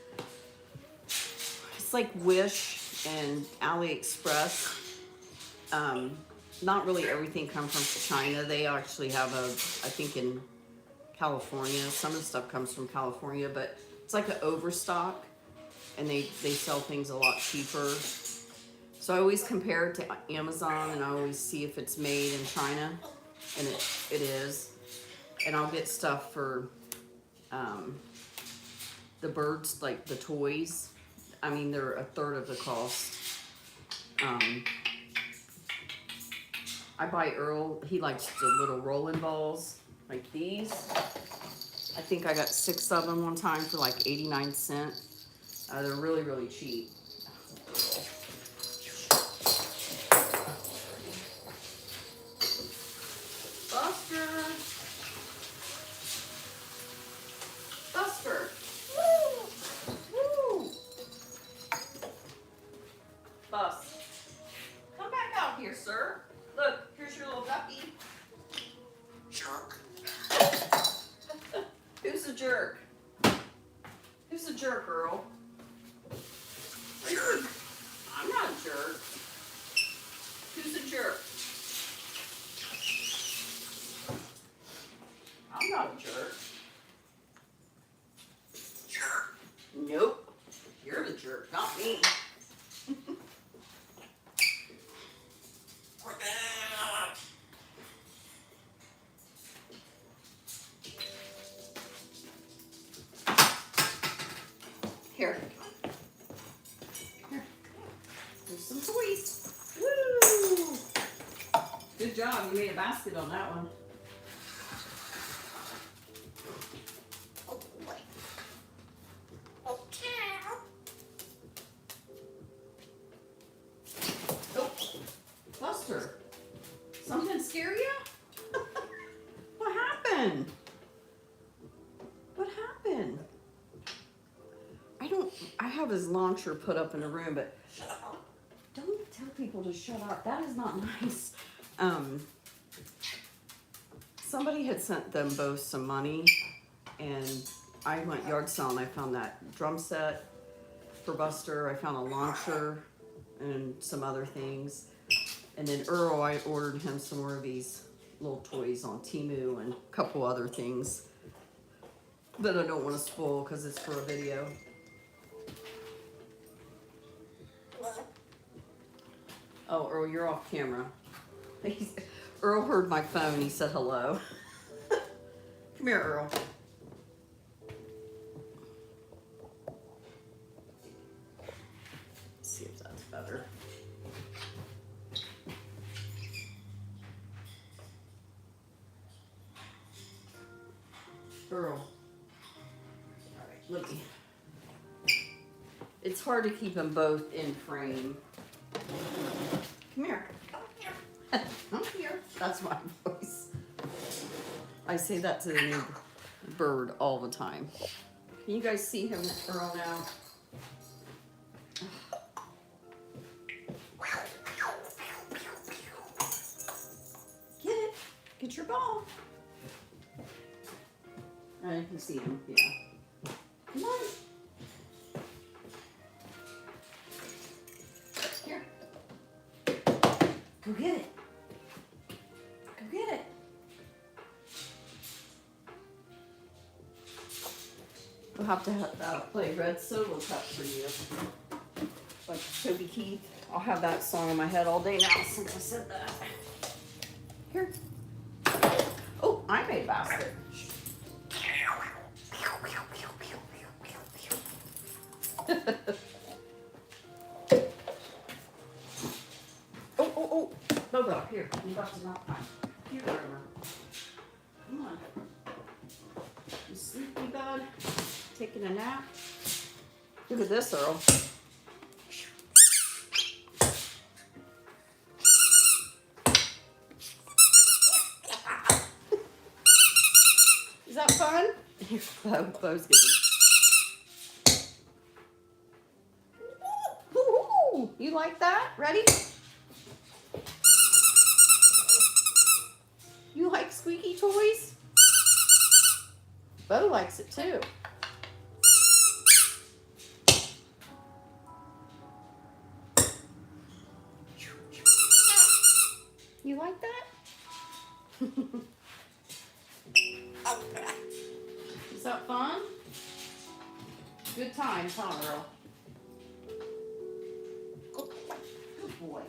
It's like Wish and AliExpress. not really everything comes from China. They actually have I think in California, some of the stuff comes from California, but it's like an overstock, and they sell things a lot cheaper. So I always compare it to Amazon, and I always see if it's made in China, and it is. And I'll get stuff for the birds, like the toys. I mean, they're a third of the cost. I buy Earl, he likes the little rolling balls, like these. I think I got 6 of them one time for like 89 cents. They're really, really cheap. Buster! Buster! Woo! Woo! Bus. Come back out here, sir. Look, here's your little ducky. Jerk. Who's a jerk? Who's a jerk, Earl? Jerk. I'm not a jerk. Who's a jerk? I'm not a jerk. Jerk. Nope. You're the jerk, not me. Here. Here. There's some toys. Woo! Good job. You made a basket on that one. Oh boy. Okay. Oh, Buster. Something scare you? What happened? What happened? I have his launcher put up in the room, but don't tell people to shut up. That is not nice. Somebody had sent them both some money, and I went yard selling. I found that drum set for Buster. I found a launcher and some other things. And then Earl, I ordered him some more of these little toys on Temu and a couple other things that I don't want to spoil because it's for a video. Oh, Earl, you're off camera. Earl heard my phone. He said hello. Come here, Earl. Let's see if that's better. Earl. All right, look. It's hard to keep them both in frame. Come here. Come here. That's my voice. I say that to the new bird all the time. Can you guys see him, Earl, now? Get it. Get your ball. I can see him, yeah. Come on. Here. Go get it. Go get it. We'll have to play Red Solo Cup for you. Like Toby Keith. I'll have that song in my head all day now since I said that. Here. Oh, I made a basket. Oh. Bobo, here. You got to knock mine. Here, River. Come on. You sleepy bud? Taking a nap? Look at this, Earl. Is that fun? Here, Bo's getting. Woo-hoo! You like that? Ready? You like squeaky toys? Bo likes it too. You like that? Is that fun? Good times, huh, Earl? Good boy.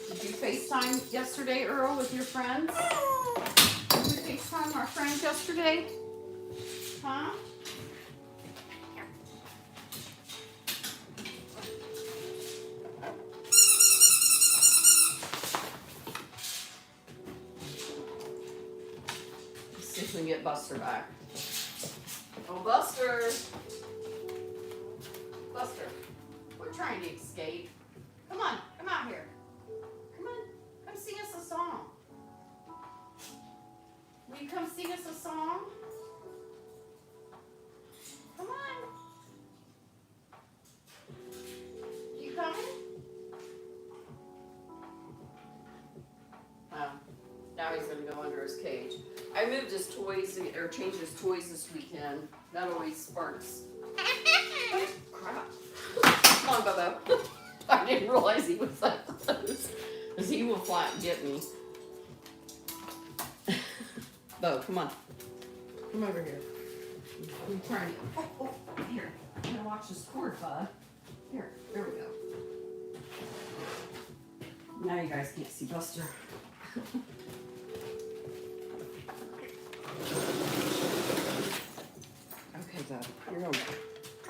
Did you FaceTime yesterday, Earl, with your friends? Did you FaceTime our friends yesterday? Huh? Let's see if we can get Buster back. Oh, Buster! Buster, we're trying to escape. Come on, come out here. Come on, come sing us a song. Will you come sing us a song? Come on. You coming? Oh, now he's gonna go under his cage. I moved his toys, or changed his toys this weekend. That always sparks. Oh, crap. Come on, Bobo. I didn't realize he was that close. Because he will fly and get me. Bo, come on. Come over here. I'm trying to. Oh, here. I'm going to watch this cord, bud. Here, there we go. Now you guys can't see Buster. Okay, Dad, you're going to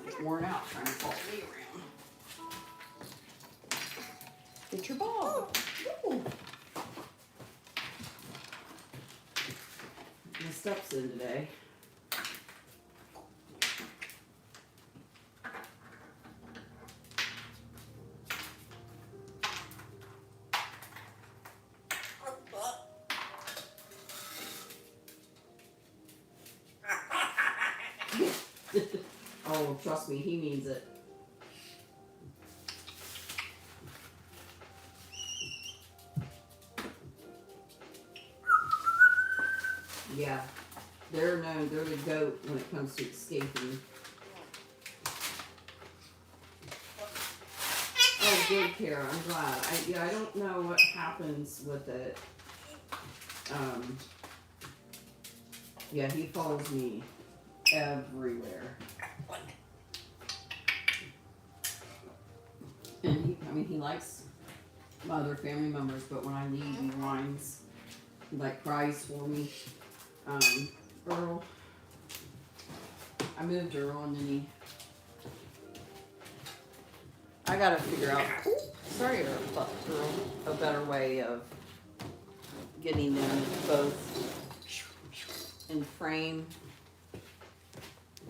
get worn out trying to follow me around. Get your ball. Ooh. My steps in today. Oh, trust me, he means it. Yeah, they're known, they're the goat when it comes to escaping. Oh, good, Kara, I'm glad. I don't know what happens with it. Yeah, he follows me everywhere. And he likes my other family members, but when I leave, he whines. He cries for me. Earl, I moved Earl and then I gotta figure out, Earl, a better way of getting them both in frame.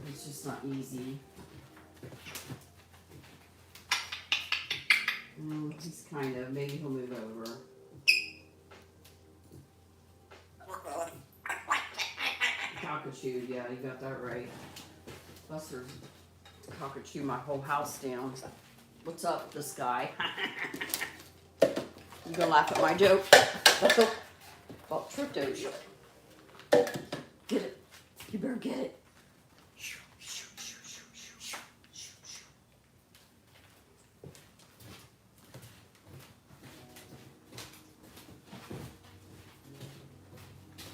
It's just not easy. He's kind of, maybe he'll move over. Cockatoo, yeah, you got that right. Buster's cockatoo my whole house down. What's up, this guy? You gonna laugh at my joke? Oh, tripped over you. Get it. You better get it.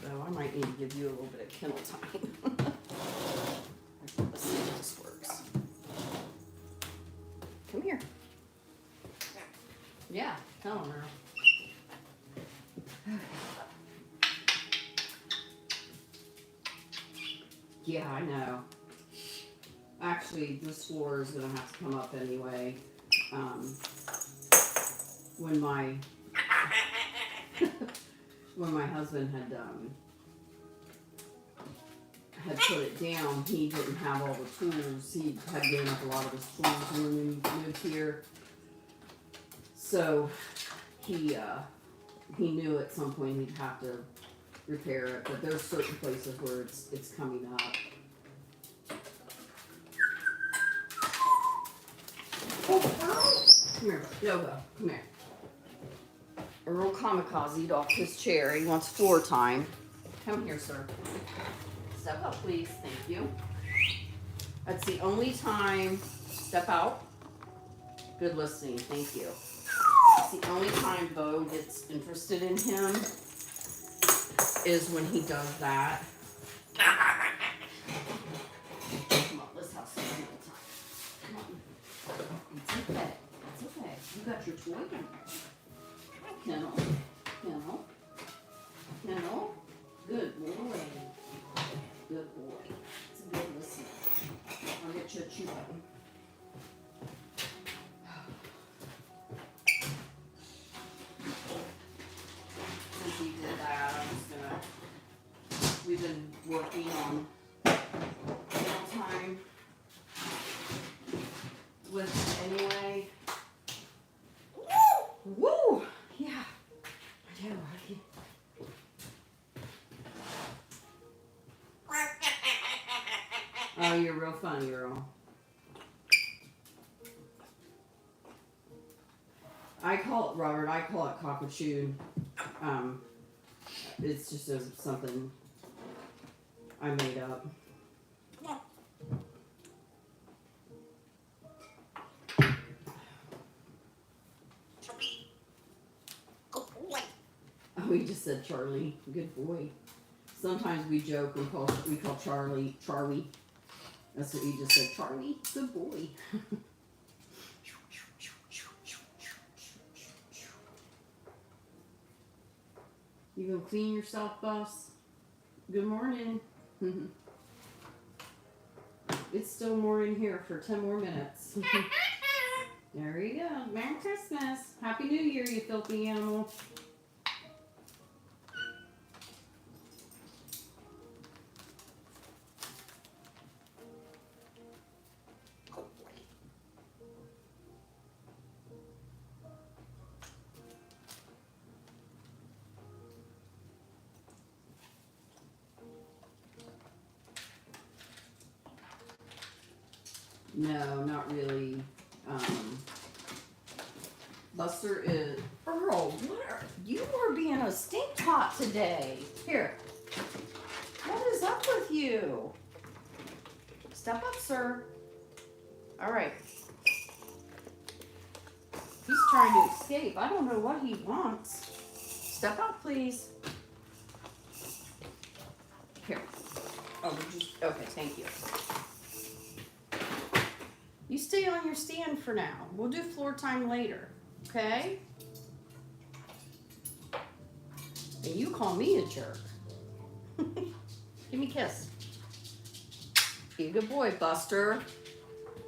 I might need to give you a little bit of kennel time. Let's see if this works. Come here. Yeah, come on, Earl. Yeah, I know. Actually, this floor is gonna have to come up anyway. When my when my husband had put it down, he didn't have all the tools. He had given up a lot of his tools when we moved here. So he knew at some point he'd have to repair it, but there's certain places where it's coming up. Oh, come here, Yoga, come here. Earl kamikazed off his chair. He wants floor time. Come here, sir. Step up, please. Thank you. That's the only time. Step out. Good listening. Thank you. It's the only time Bo gets interested in him is when he does that. Come on, let's have some real time. Come on. It's okay. It's okay. You got your toy in there. Kennel. Kennel. Kennel. Good boy. Good boy. It's a good listener. I'll get you a chew button. Since he did that, I'm just gonna. We've been working on meal time with anyway. Woo! Yeah. I do. Oh, you're real funny, Earl. I call it, Robert, I call it Cockatoo. It's just something I made up. Oh, we just said Charlie. Good boy. Sometimes we joke, we call Charlie Charlie. That's what you just said, Charlie. Good boy. You gonna clean yourself, boss? Good morning. It's still morning here for 10 more minutes. There you go. Merry Christmas. Happy New Year, you filthy animal. No, not really. Buster is Earl. You are being a stink pot today. Here, what is up with you? Step up, sir. All right. He's trying to escape. I don't know what he wants. Step up, please. Here. Oh, okay, thank you. You stay on your stand for now. We'll do floor time later, okay? And you call me a jerk. Give me a kiss. Be a good boy, Buster.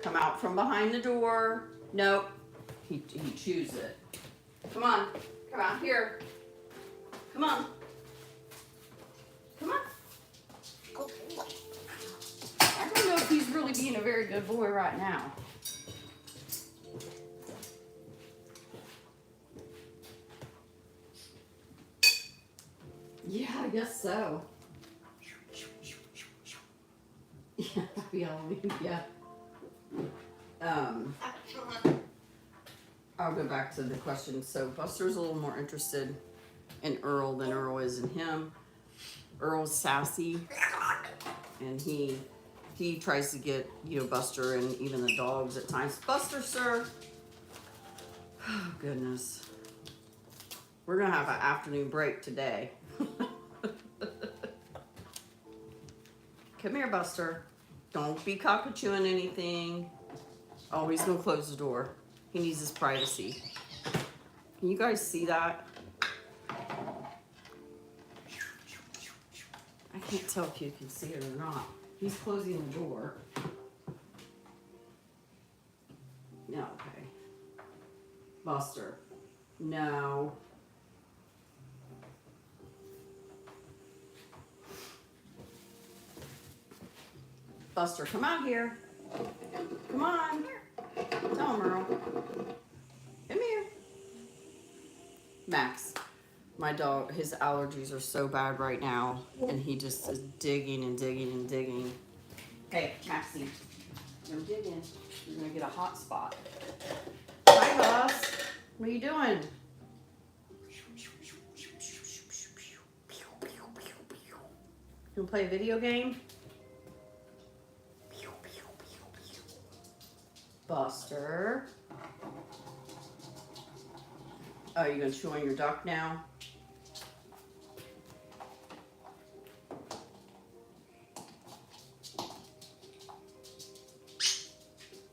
Come out from behind the door. Nope. He chews it. Come on. Come out here. Come on. Come on. I don't know if he's really being a very good boy right now. Yeah, I guess so. Yeah, happy Halloween, yeah. I'll go back to the question. So Buster's a little more interested in Earl than Earl is in him. Earl's sassy, and he tries to get, Buster and even the dogs at times. Buster, sir. Oh, goodness. We're going to have an afternoon break today. Come here, Buster. Don't be cockatooing anything. Oh, he's going to close the door. He needs his privacy. Can you guys see that? I can't tell if you can see it or not. He's closing the door. No, okay. Buster. No. Buster, come out here. Come on. Tell him, Earl. Come here. Max. My dog, his allergies are so bad right now, and he just is digging and digging and digging. Hey, Maxie, you're digging. You're gonna get a hot spot. Hi, boss. What are you doing? You wanna play a video game? Buster. Oh, you gonna chew on your duck now?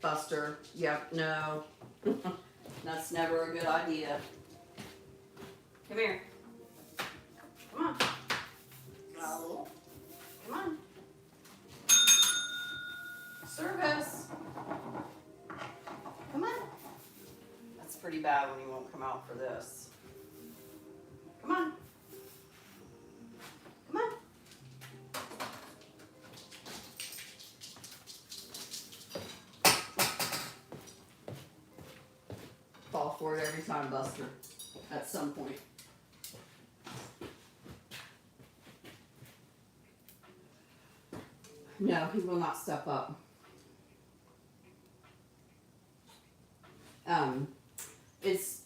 Buster. Yep, no. That's never a good idea. Come here. Come on. No. Come on. Service. Come on. That's pretty bad when he won't come out for this. Come on. Come on. Fall for it every time, Buster. At some point. No, he will not step up. It's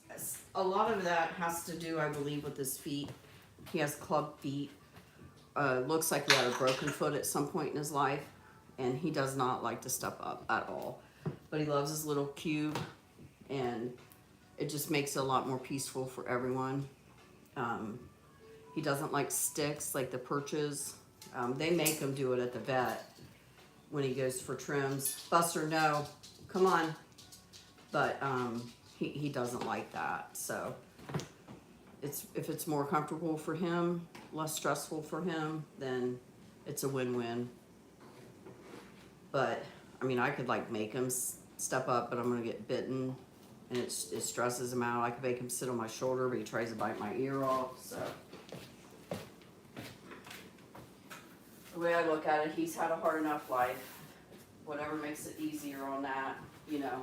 a lot of that has to do, I believe, with his feet. He has club feet. Looks like he had a broken foot at some point in his life, and he does not like to step up at all. But he loves his little cube, and it just makes it a lot more peaceful for everyone. He doesn't like sticks, like the perches. They make him do it at the vet when he goes for trims. Buster, no, come on. But he doesn't like that. So if it's more comfortable for him, less stressful for him, then it's a win-win. But I mean, I could like make him step up, but I'm gonna get bitten, and it stresses him out. I could make him sit on my shoulder, but he tries to bite my ear off. So the way I look at it, he's had a hard enough life. Whatever makes it easier on that, you know.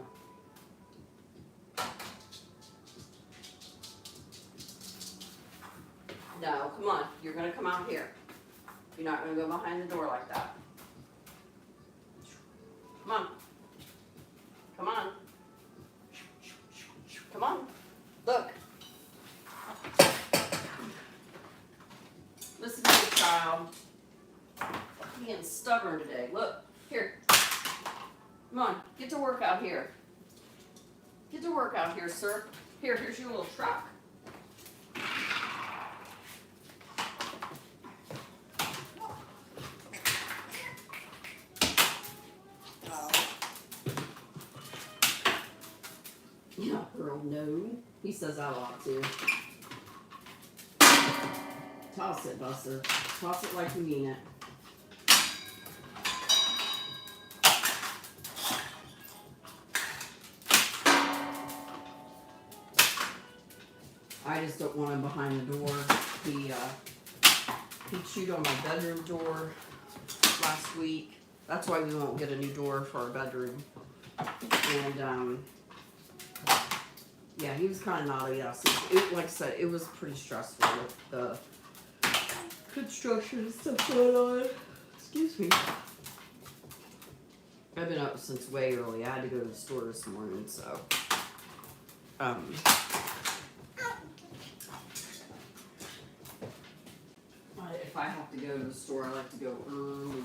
No, come on. You're going to come out here. You're not going to go behind the door like that. Come on. Come on. Come on. Look. Listen to me, child. You're getting stubborn today. Look. Here. Come on. Get to work out here. Get to work out here, sir. Here's your little truck. Yeah, girl, no. He says I ought to. Toss it, Buster. Toss it like you mean it. I just don't want him behind the door. He chewed on my bedroom door last week. That's why we won't get a new door for our bedroom. And yeah, he was kind of naughty. Like I said, it was pretty stressful with the construction and stuff going on. Excuse me. I've been up since way early. I had to go to the store this morning, so if I have to go to the store, I like to go early.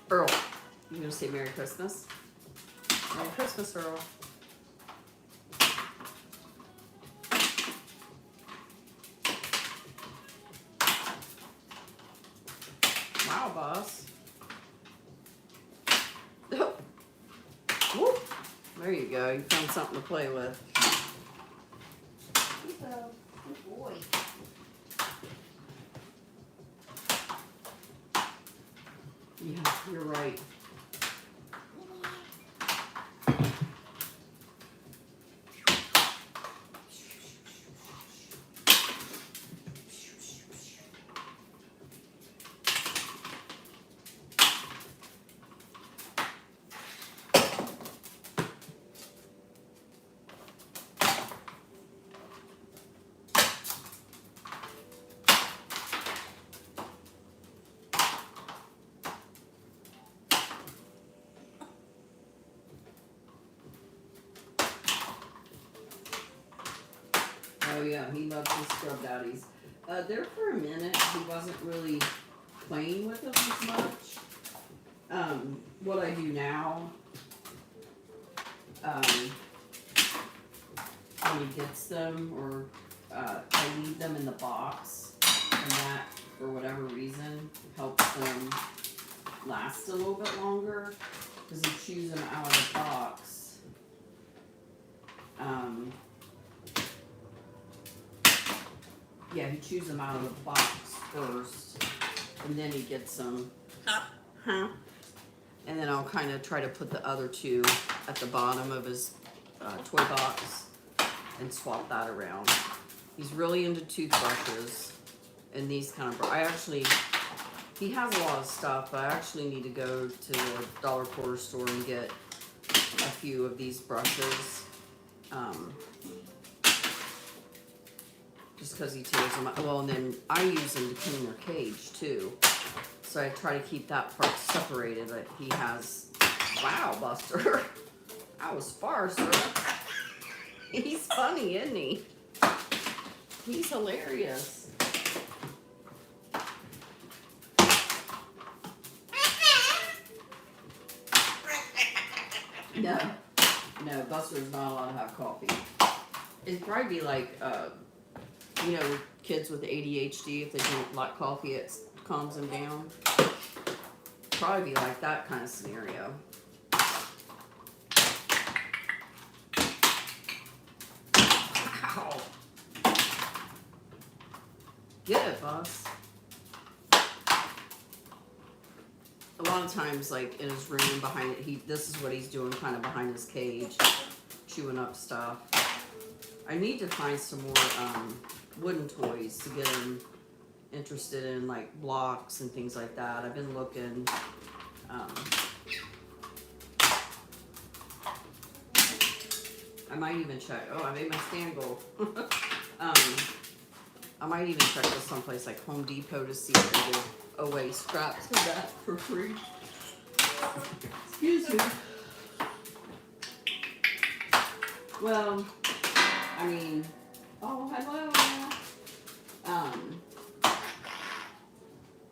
Earl, you gonna say Merry Christmas? Merry Christmas, Earl. Wow, boss. Oh. Woo. There you go. You found something to play with. He's a good boy. Yeah, you're right. Oh yeah, he loves his scrub daddies. There for a minute, he wasn't really playing with them as much. What I do now, when he gets them, or I leave them in the box, and that, for whatever reason, helps them last a little bit longer, because he chews them out of the box. Yeah, he chews them out of the box first, and then he gets them. Huh? And then I'll kind of try to put the other two at the bottom of his toy box and swap that around. He's really into toothbrushes and these kind of. He has a lot of stuff, but I actually need to go to the dollar quarter store and get a few of these brushes. Just because he tears them out. Well, and then I use them to clean their cage too. So I try to keep that part separated, but he has, wow, Buster. That was far, sir. He's funny, isn't he? He's hilarious. No, Buster's not allowed to have coffee. It'd probably be like, you know, kids with ADHD, if they drink a lot of coffee, it calms them down. Probably be like that kind of scenario. Ow. Get it, Buzz. A lot of times, like in his room behind it, this is what he's doing, kind of behind his cage, chewing up stuff. I need to find some more wooden toys to get him interested in, like blocks and things like that. I've been looking. I might even check. Oh, I made my stand go. I might even check with someplace like Home Depot to see if they give away scraps of that for free. Excuse me. Well, I mean, oh, hello.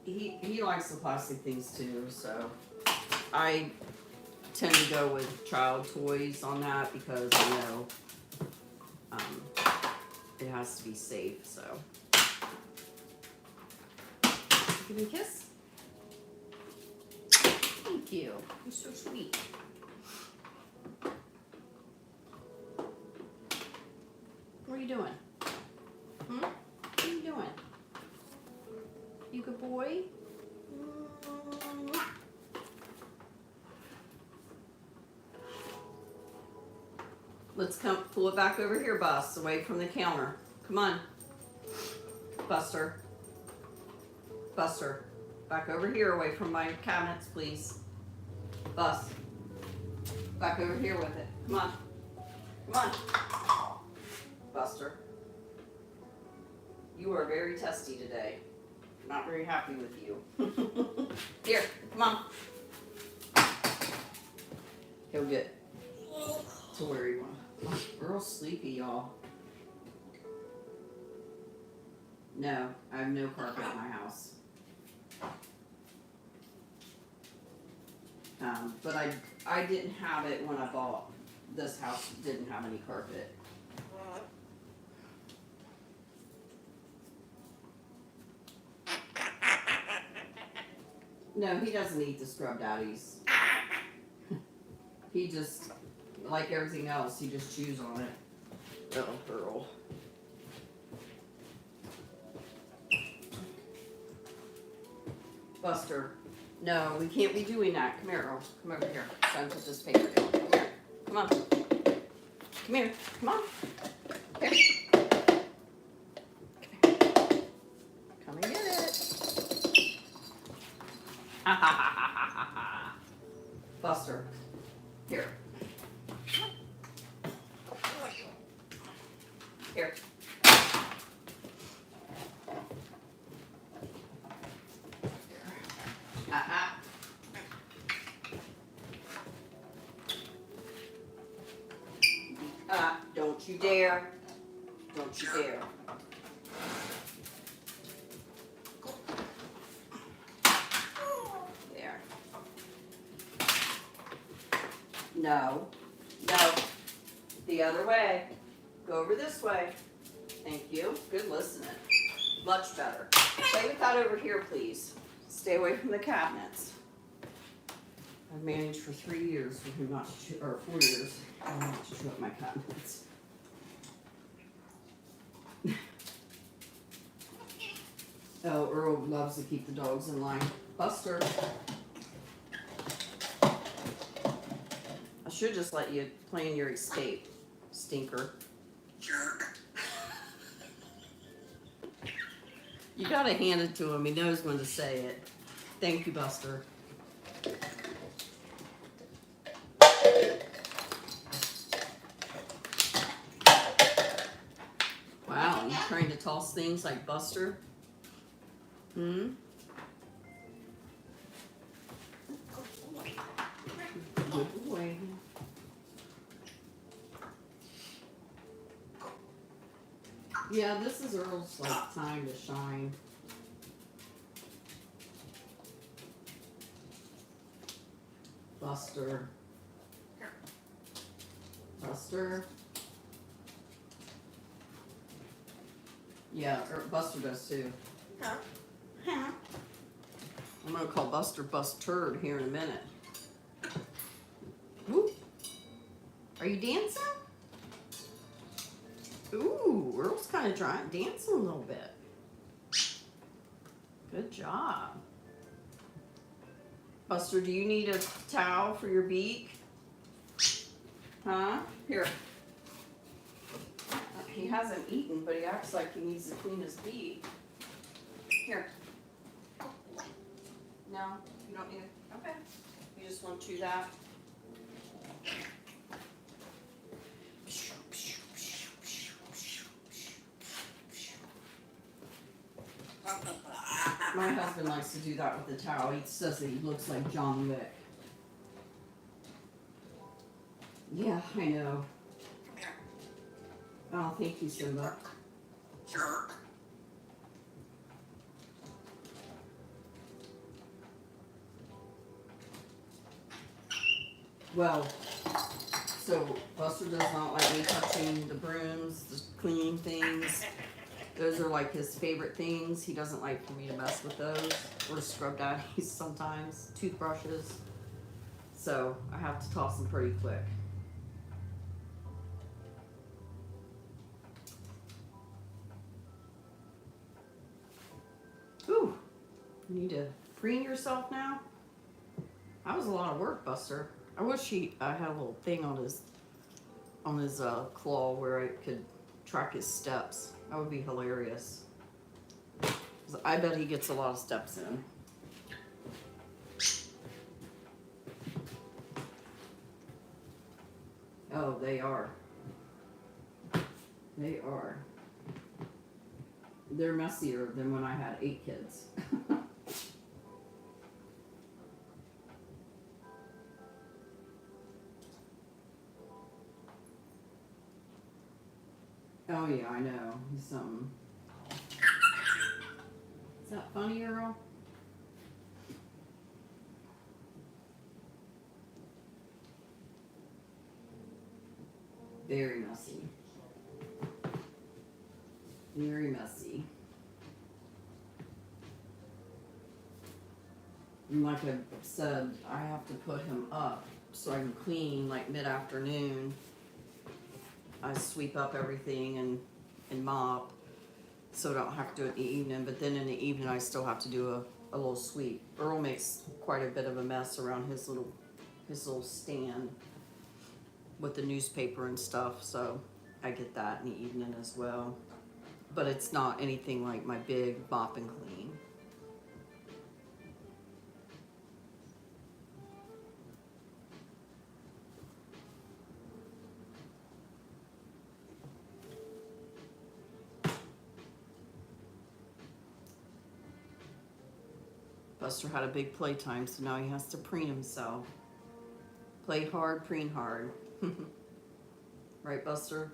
He likes the plastic things too, so I tend to go with child toys on that because I know it has to be safe, so. Give me a kiss. Thank you. You're so sweet. What are you doing? What are you doing? You good boy? Let's come pull it back over here, Bus, away from the counter. Come on. Buster. Buster. Back over here, away from my cabinets, please. Bus. Back over here with it. Come on. Come on. Buster. You are very testy today. Not very happy with you. Here, come on. He'll get to where he wants. We're all sleepy, y'all. No, I have no carpet in my house. But I didn't have it when I bought this house. Didn't have any carpet. No, he doesn't eat the scrub daddies. He just, like everything else, he just chews on it. Little girl. Buster. No, we can't be doing that. Come here, girl. Come over here. So I put this paper down. Come here. Come on. Come here. Come on. Here. Come and get it. Ha ha ha ha ha ha. Buster. Here. Here. Don't you dare. Don't you dare. There. No. No. The other way. Go over this way. Thank you. Good listening. Much better. Play with that over here, please. Stay away from the cabinets. I've managed for 3 years for him not to chew, or 4 years, not to chew up my cabinets. Oh, Earl loves to keep the dogs in line. Buster. I should just let you plan your escape, stinker. Jerk. You gotta hand it to him. He knows when to say it. Thank you, Buster. Wow, you trying to toss things like Buster? Hmm? Good boy. Yeah, this is Earl's like time to shine. Buster. Buster. Yeah, Buster does too. I'm gonna call Buster Bust-Turd here in a minute. Ooh. Are you dancing? Ooh, Earl's kind of dancing a little bit. Good job. Buster, do you need a towel for your beak? Huh? Here. He hasn't eaten, but he acts like he needs to clean his beak. Here. No, you don't need it. Okay. You just want to chew that. My husband likes to do that with the towel. He says that he looks like John Wick. Yeah, I know. Oh, thank you, Simba. Jerk. Well, so Buster does not like me touching the brooms, the cleaning things. Those are like his favorite things. He doesn't like for me to mess with those. Or scrub daddies sometimes. Toothbrushes. So I have to toss them pretty quick. Ooh. You need to preen yourself now? That was a lot of work, Buster. I wish he had a little thing on his claw where I could track his steps. That would be hilarious. 'Cause I bet he gets a lot of steps in. Oh, they are. They are. They're messier than when I had 8 kids. Oh yeah, I know. He's something. Is that funny, Earl? Very messy. Very messy. And like I said, I have to put him up so I can clean like mid-afternoon. I sweep up everything and mop, so I don't have to do it in the evening. But then in the evening, I still have to do a little sweep. Earl makes quite a bit of a mess around his little stand with the newspaper and stuff, so I get that in the evening as well. But it's not anything like my big mop and clean. Buster had a big playtime, so now he has to preen himself. Play hard, preen hard. Right, Buster?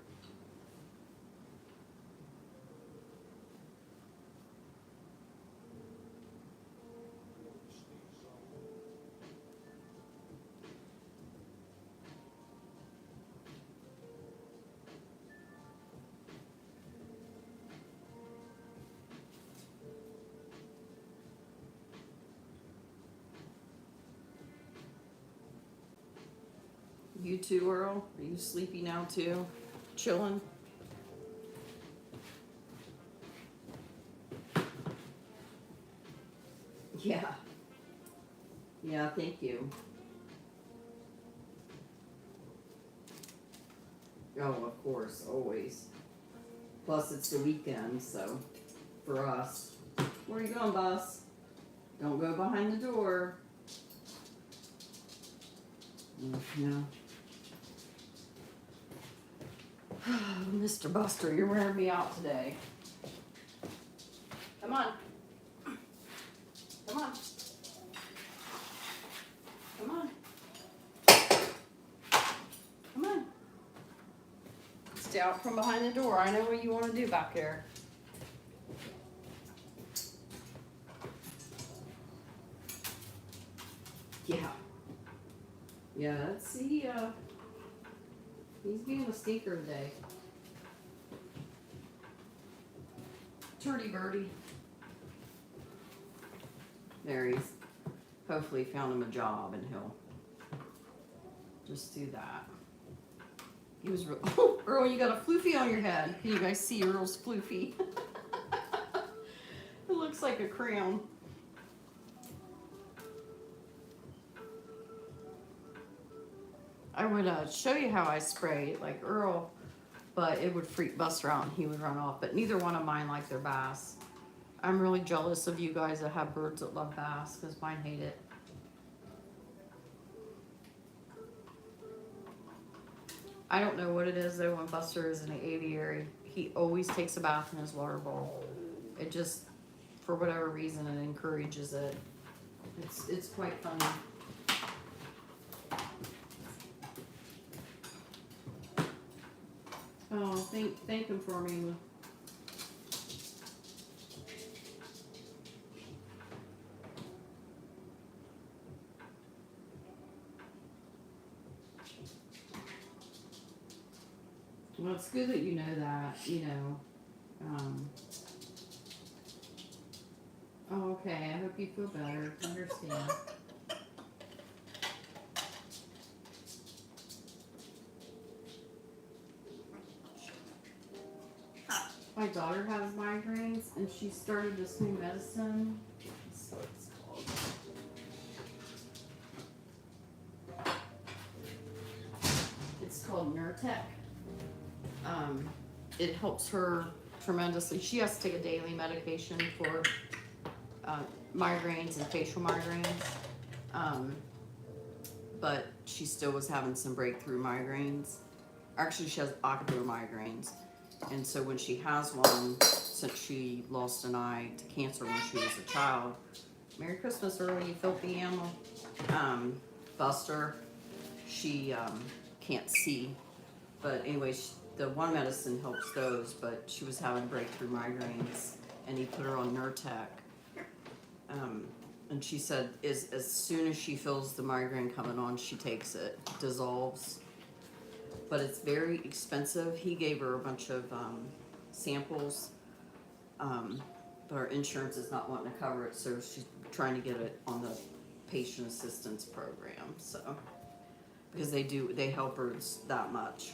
You too, Earl? Are you sleepy now too? Chilling? Yeah. Yeah, thank you. Oh, of course, always. Plus, it's the weekend, so for us. Where are you going, boss? Don't go behind the door. No. Mr. Buster, you're wearing me out today. Come on. Come on. Come on. Come on. Stay out from behind the door. I know what you want to do back there. Yeah. Yeah, let's see, he's being a stinker today. Turdy birdie. There he's hopefully found him a job and he'll just do that. He was oh, Earl, you got a floofy on your head. Can you guys see Earl's floofy? It looks like a crown. I would show you how I spray like Earl, but it would freak Buster out and he would run off. But neither one of mine like their bass. I'm really jealous of you guys that have birds that love bass because mine hate it. I don't know what it is though when Buster is in the aviary. He always takes a bath in his water bowl. It just, for whatever reason, it encourages it. It's quite funny. Oh, thank him for me. Well, it's good that you know that, you know. Oh, okay, I hope you feel better. I understand. My daughter has migraines and she started this new medicine. That's what it's called. It's called Nurtec. It helps her tremendously. She has to take a daily medication for migraines and facial migraines. But she still was having some breakthrough migraines. Actually, she has ocular migraines. And so when she has one, since she lost an eye to cancer when she was a child, Merry Christmas, Earl, you filthy animal. Buster, she can't see. But anyway, the one medicine helps those, but she was having breakthrough migraines, and he put her on Nurtec. And she said as soon as she feels the migraine coming on, she takes it, dissolves. But it's very expensive. He gave her a bunch of samples, but our insurance is not wanting to cover it, so she's trying to get it on the patient assistance program. So because they help her that much.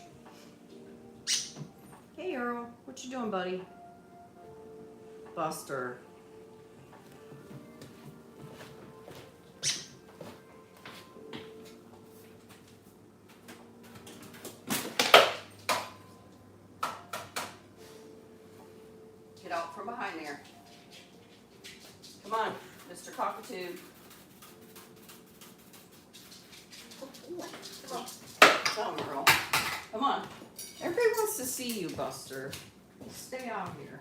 Hey Earl, what you doing, buddy? Buster. Get out from behind there. Come on, Mr. Cockatoo. Come on, Earl. Come on. Everybody wants to see you, Buster. Stay out here.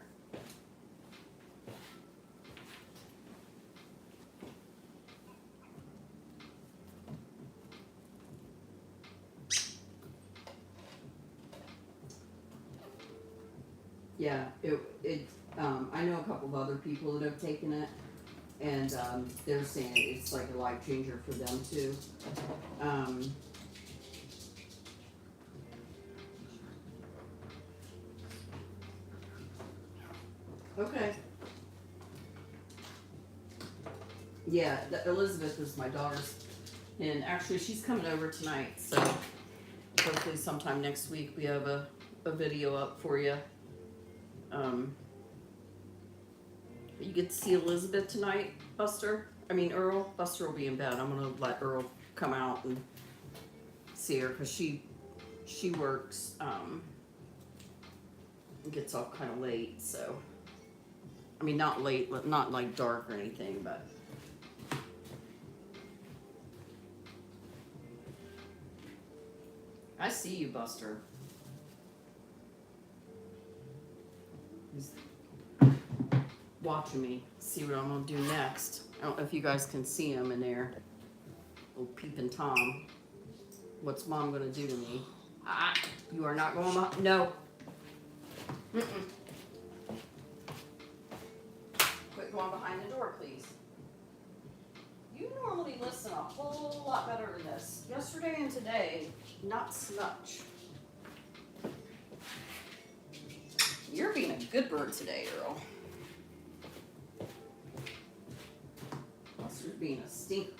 Yeah, I know a couple of other people that have taken it, and they're saying it's like a life changer for them too. Okay. Yeah, Elizabeth is my daughter's, and actually she's coming over tonight, so hopefully sometime next week we have a video up for you. You get to see Elizabeth tonight, Buster. I mean Earl. Buster will be in bed. I'm gonna let Earl come out and see her because she works. Gets off kind of late, so. I mean, not late, not like dark or anything, but. I see you, Buster. He's watching me, see what I'm gonna do next. I don't know if you guys can see him in there. Little peeping Tom. What's Mom gonna do to me? Ah, you are not going up. No. Mm-mm. Quit going behind the door, please. You normally listen a whole lot better than this. Yesterday and today, not so much. You're being a good bird today, Earl. Buster's being a stinker.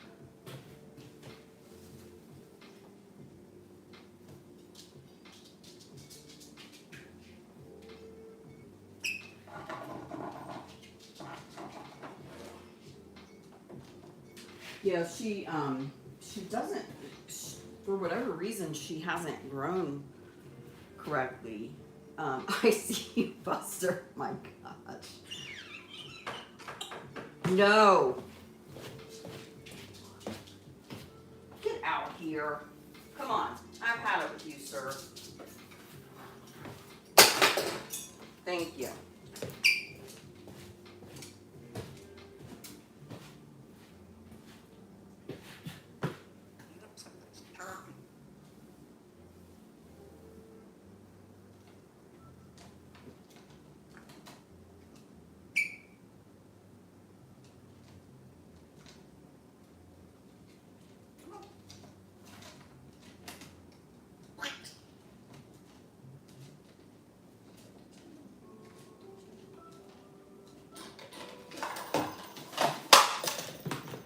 Yeah, she doesn't, for whatever reason, she hasn't grown correctly. I see you, Buster. My gosh. No. Get out here. Come on. I've had it with you, sir. Thank you.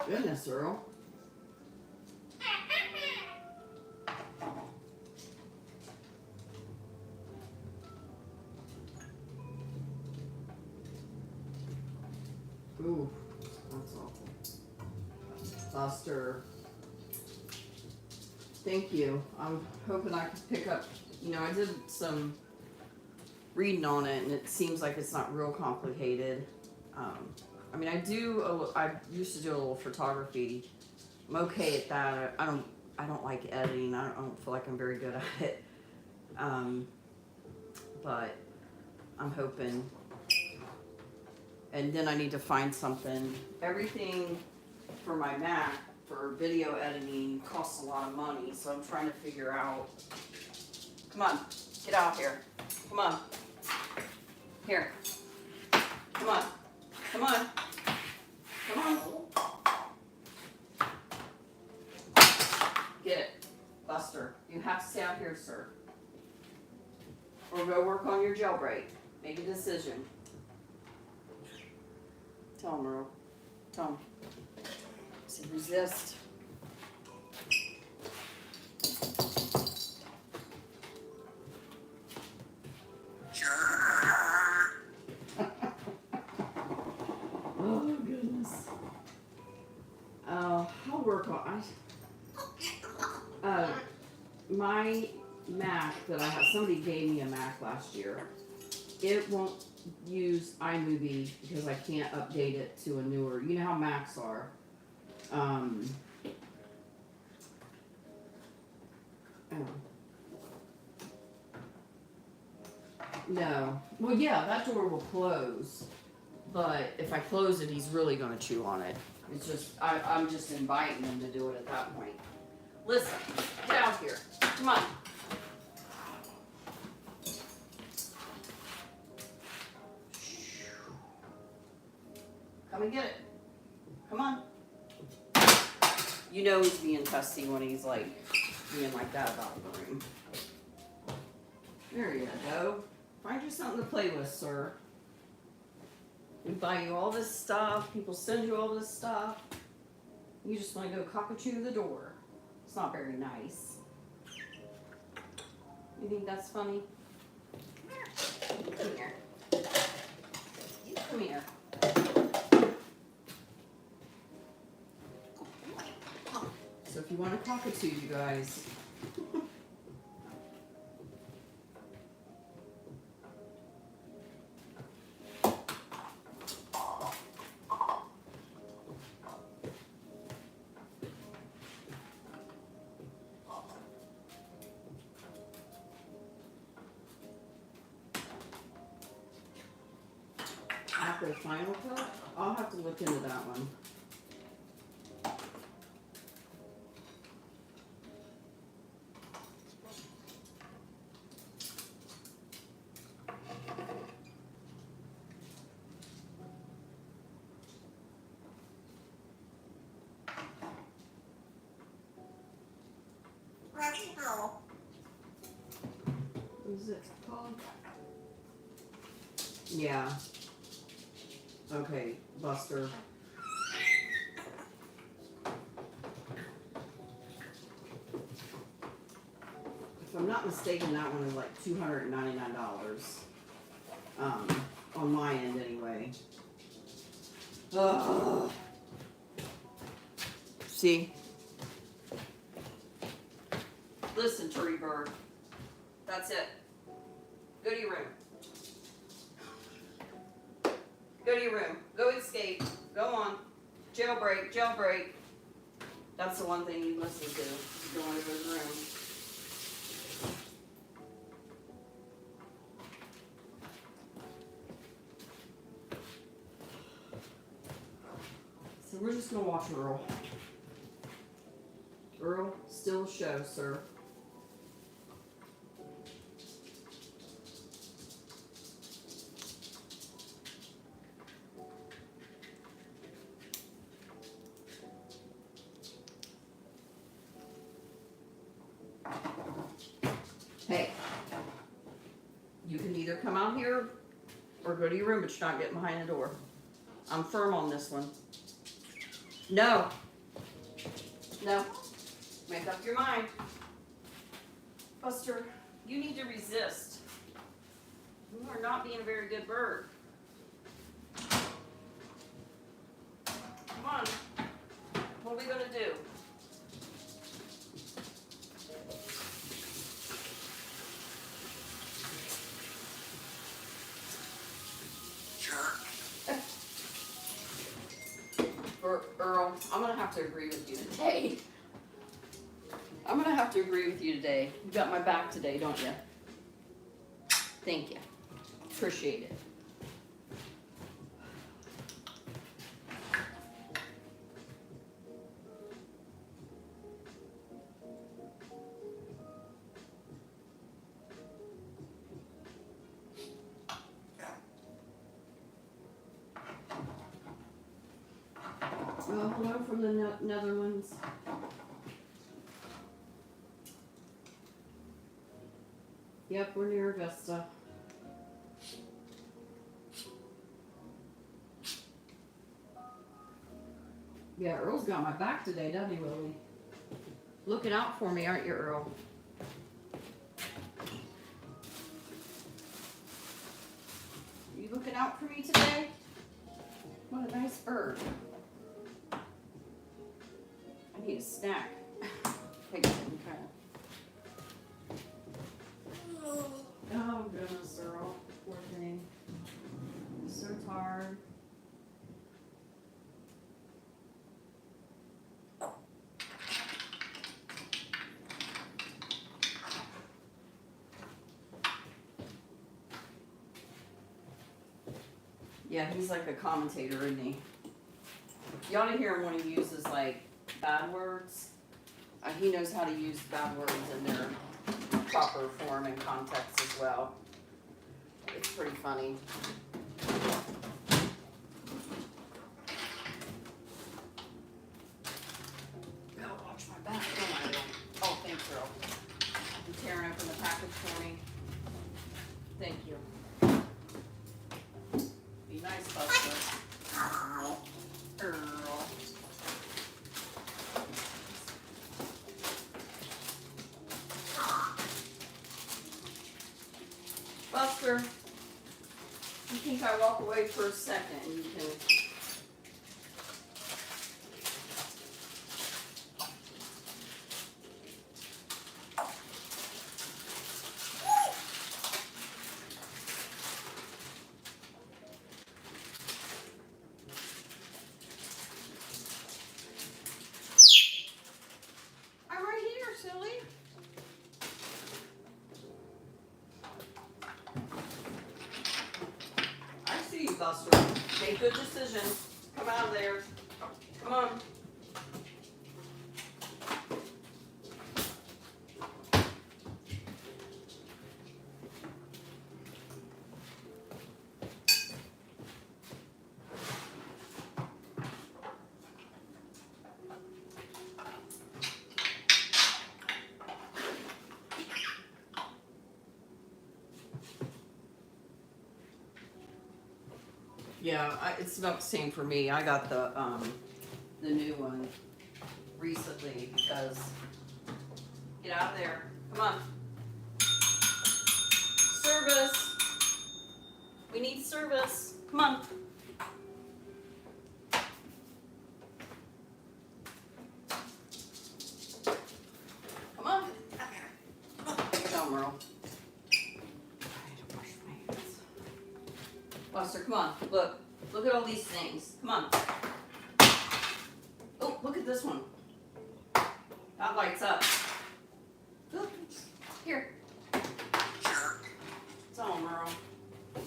Goodness, Earl. Ooh, that's awful. Buster. Thank you. I'm hoping I can pick up, I did some reading on it and it seems like it's not real complicated. I mean, I used to do a little photography. I'm okay at that. I don't like editing. I don't feel like I'm very good at it. But I'm hoping. And then I need to find something. Everything for my Mac for video editing costs a lot of money, so I'm trying to figure out. Come on, get out here. Come on. Here. Come on. Come on. Come on. Get it. Buster, you have to stay out here, sir. Or go work on your jailbreak. Make a decision. Tell him, Earl. Tell him. Say resist. Oh, goodness. I'll work on my Mac that I have, somebody gave me a Mac last year. It won't use iMovie because I can't update it to a newer, you know how Macs are. Oh. No. Well, yeah, that door will close. But if I close it, he's really going to chew on it. It's just, I'm just inviting him to do it at that point. Listen, get out here. Come on. Come and get it. Come on. You know he's being testy when he's like being like that about the room. There you go. Find you something to play with, sir. We buy you all this stuff. People send you all this stuff. You just want to go cockatoo the door. It's not very nice. You think that's funny? Come here. You come here. So if you want a cockatoo, you guys. After the final cut, I'll have to look into that one. What is it called? Yeah. Okay, Buster. If I'm not mistaken, that one is like $299. On my end anyway. Ugh. See? Listen, Turdy Bird. That's it. Go to your room. Go to your room. Go escape. Go on. Jailbreak. Jailbreak. That's the one thing you listen to. Is go into his room. So we're just gonna watch Earl. Earl, still a show, sir. Hey, you can either come out here or go to your room, but you're not getting behind the door. I'm firm on this one. No. No. Make up your mind. Buster, you need to resist. You are not being a very good bird. Come on. What are we going to do? Earl, I'm going to have to agree with you today. I'm going to have to agree with you today. You got my back today, don't you? Thank you. Appreciate it. Well, hello from the Netherlands. Yep, we're near Augusta. Yeah, Earl's got my back today, doesn't he, Willie? Looking out for me, aren't you, Earl? You looking out for me today? What a nice bird. I need a snack. Take some kind of. Oh goodness, Earl. Poor thing. I'm so tired. Yeah, he's like a commentator, isn't he? You ought to hear him when he uses like bad words. He knows how to use bad words in their proper form and context as well. It's pretty funny. Gotta watch my back. Oh, thanks, girl. You're tearing open the package for me. Thank you. Be nice, Buster. Earl. Buster, you think I walk away for a second? You can. I'm right here, silly. I see you, Buster. Make good decisions. Come out of there. Come on. Yeah, it's about the same for me. I got the new one recently because get out of there. Come on. Service. We need service. Come on. Come on. Here, go, Merle. Buster, come on. Look. Look at all these things. Come on. Oh, look at this one. That lights up. Look. Here. It's all Merle. Are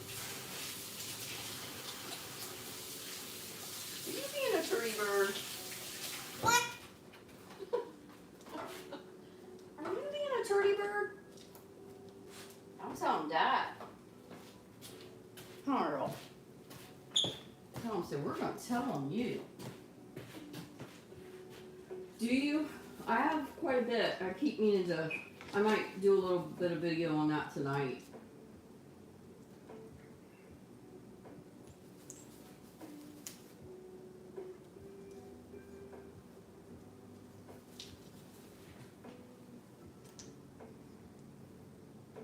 you being a turdy bird? What? Are you being a turdy bird? Don't tell him that. Carl. Tell him, so we're going to tell on you. Do you? I have quite a bit. I keep meaning to. I might do a little bit of video on that tonight.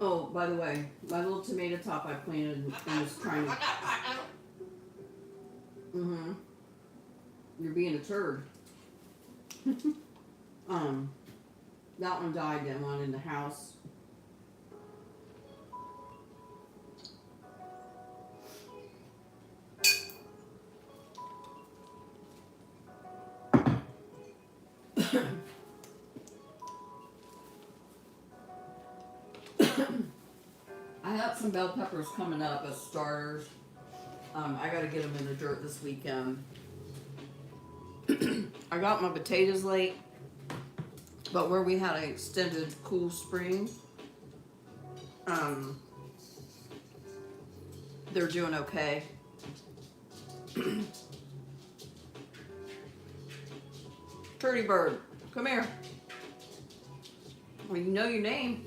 Oh, by the way, my little tomato top I planted and was trying to. Mm-hmm. You're being a turd. That one died, that one in the house. I have some bell peppers coming up as starters. I gotta get them in the dirt this weekend. I got my potatoes late, but where we had an extended cool spring, they're doing okay. Turdy bird, come here. Well, you know your name.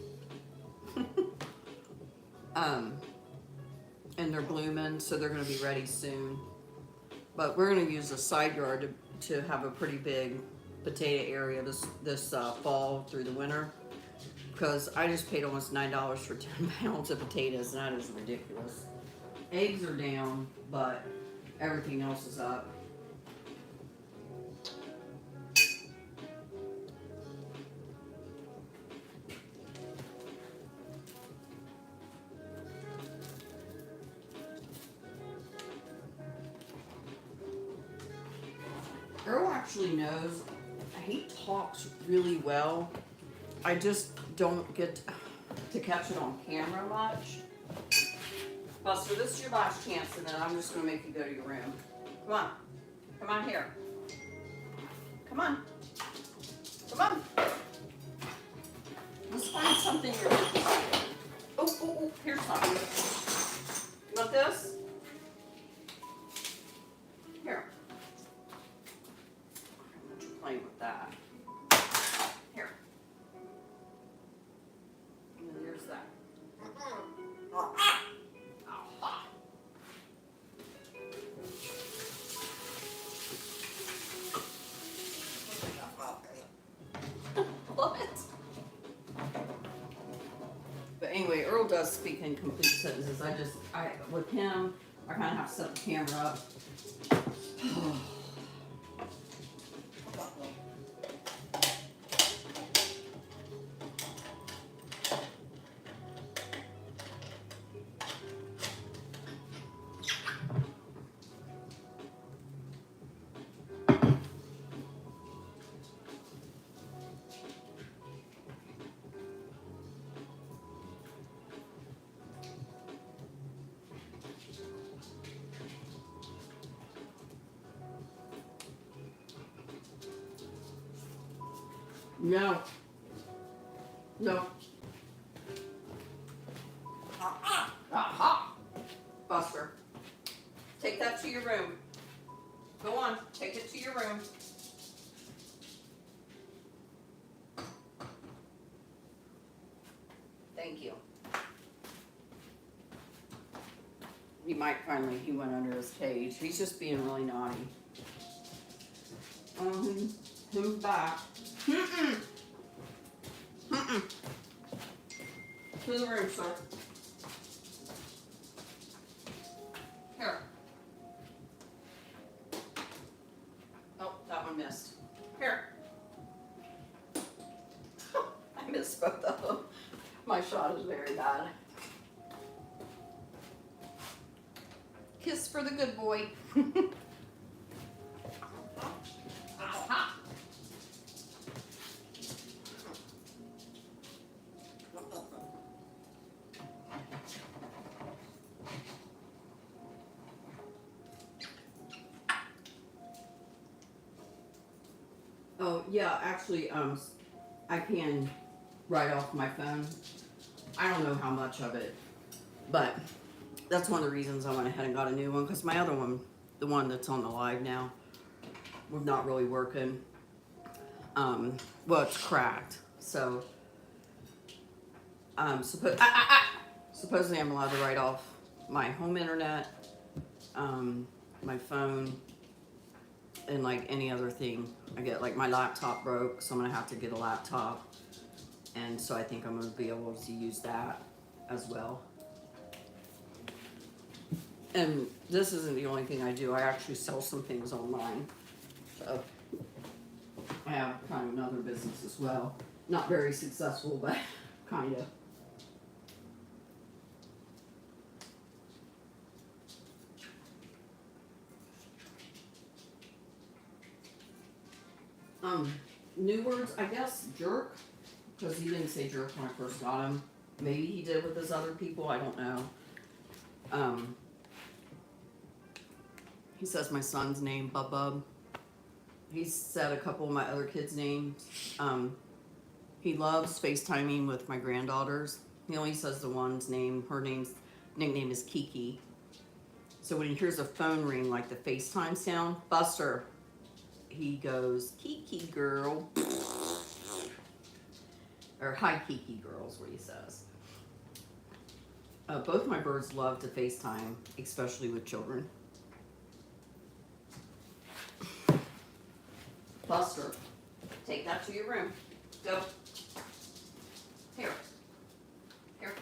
And they're blooming, so they're going to be ready soon. But we're going to use the side yard to have a pretty big potato area this fall through the winter. Because I just paid almost $9 for 10 pounds of potatoes, and that is ridiculous. Eggs are down, but everything else is up. Earl actually knows he talks really well. I just don't get to catch it on camera much. Buster, this is your last chance, and then I'm just going to make you go to your room. Come on. Come on here. Come on. Come on. Let's find something you're interested in. Oh, here's something. You want this? Here. I don't want you playing with that. Here. And then there's that. What? But anyway, Earl does speak in complete sentences. With him, I kind of have to set the camera up. No. No. Aha! Buster. Take that to your room. Go on, take it to your room. Thank you. He went under his cage. He's just being really naughty. Who's back? Mm-mm. Mm-mm. To the room, sir. Here. Oh, that one missed. Here. I missed both of them. My shot is very bad. Kiss for the good boy. Aha. Oh, yeah, actually, I can write off my phone. I don't know how much of it, but that's one of the reasons I went ahead and got a new one, because my other one, the one that's on the live now, was not really working. Well, it's cracked, so supposedly I'm allowed to write off my home internet, my phone, and like any other thing I get. Like my laptop broke, so I'm gonna have to get a laptop, and so I think I'm gonna be able to use that as well. And this isn't the only thing I do. I actually sell some things online, so I have kind of another business as well. Not very successful, but kind of. New words, I guess, jerk, because he didn't say jerk when I first got him. Maybe he did with his other people, I don't know. He says my son's name, Bub. He said a couple of my other kids' names. He loves FaceTiming with my granddaughters. He only says the one's name, nickname is Kiki. So when he hears a phone ring, like the FaceTime sound, Buster, he goes, Kiki girl. Or hi Kiki girl is what he says. Both my birds love to FaceTime, especially with children. Buster, take that to your room. Go. Here. Here.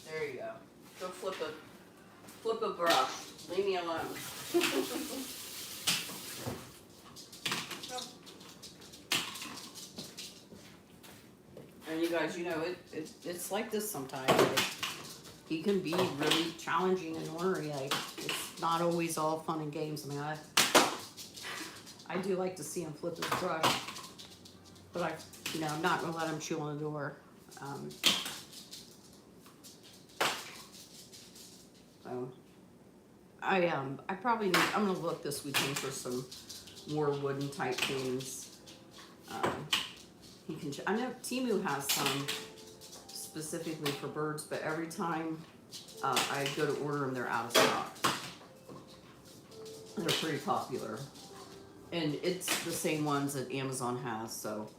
There you go. Go flip a brush. Leave me alone. Go. And you guys, you know, it's like this sometimes. Like, he can be really challenging and ornery. Like, it's not always all fun and games. I mean, I do like to see him flip his brush, but I'm not gonna let him chew on the door. So I probably need. I'm gonna look this weekend for some more wooden type things. He can. I know Temu has some specifically for birds, but every time I go to order them, they're out of stock. They're pretty popular. And it's the same ones that Amazon has, so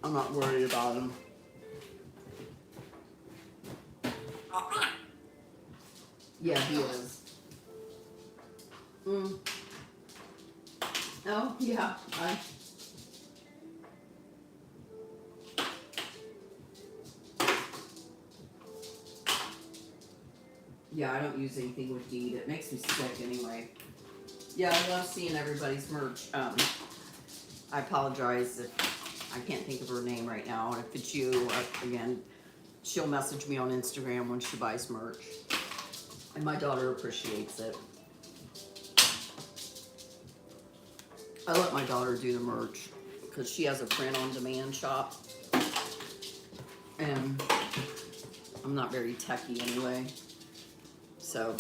I'm not worried about them. Yeah, he is. Oh, yeah. Yeah, I don't use anything with Deed. It makes me sick anyway. Yeah, I love seeing everybody's merch. I apologize if I can't think of her name right now. If it's you, again, she'll message me on Instagram when she buys merch. And my daughter appreciates it. I let my daughter do the merch because she has a print-on-demand shop. And I'm not very techie anyway. So,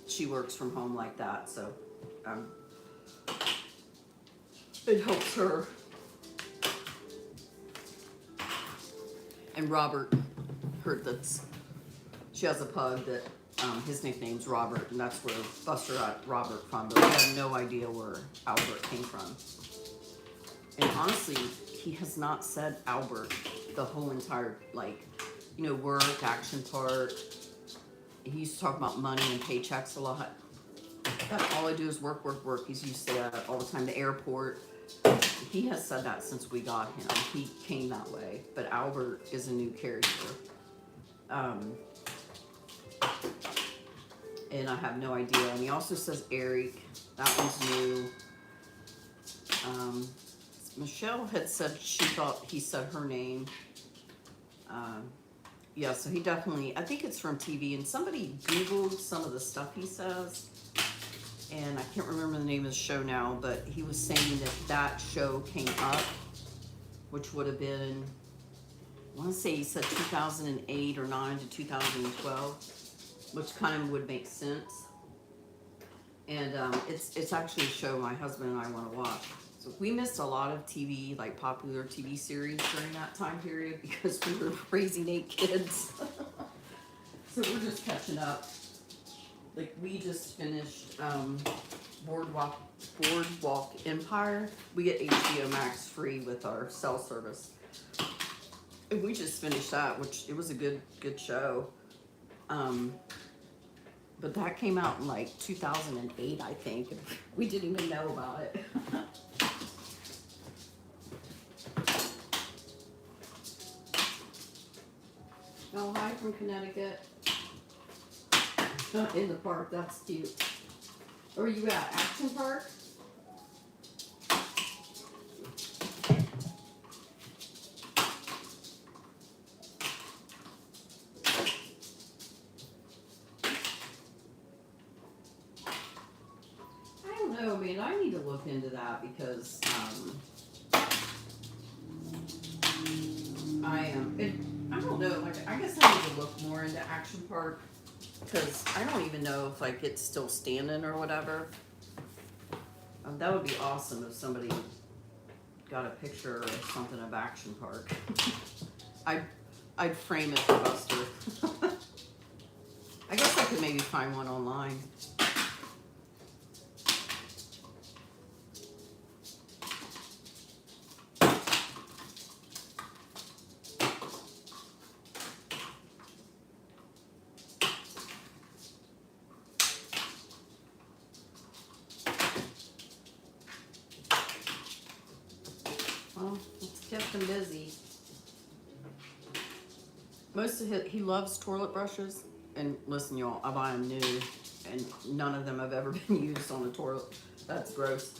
she works from home like that, so it helps her. And Robert, she has a pug that his nickname's Robert, and that's where Buster got Robert from, but we have no idea where Albert came from. And honestly, he has not said Albert the whole entire, work, action part. He used to talk about money and paychecks a lot. But all I do is work, work, work. He's used to say that all the time. The airport. He has said that since we got him. He came that way. But Albert is a new character. And I have no idea. And he also says Eric. That one's new. Michelle had said she thought he said her name. Yeah, so he definitely, I think it's from TV, and somebody Googled some of the stuff he says, and I can't remember the name of the show now, but he was saying that show came up, which would have been, I want to say he said 2008 or 9 to 2012, which kind of would make sense. And it's actually a show my husband and I want to watch. So we missed a lot of TV, like popular TV series during that time period because we were raising 8 kids. So we're just catching up. Like we just finished Boardwalk Empire. We get HBO Max free with our cell service. And we just finished that, which it was a good show. But that came out in like 2008, I think. And we didn't even know about it. Oh, hi from Connecticut. In the park, that's cute. Where are you at? Action Park? I don't know, man. I need to look into that because I don't know, like, I guess I need to look more into Action Park, because I don't even know if, like, it's still standing or whatever. That would be awesome if somebody got a picture or something of Action Park. I'd frame it for Buster. I guess I could maybe find one online. Well, it's kept him busy. Most of he loves toilet brushes, and listen, y'all, I buy them new, and none of them have ever been used on a toilet. That's gross.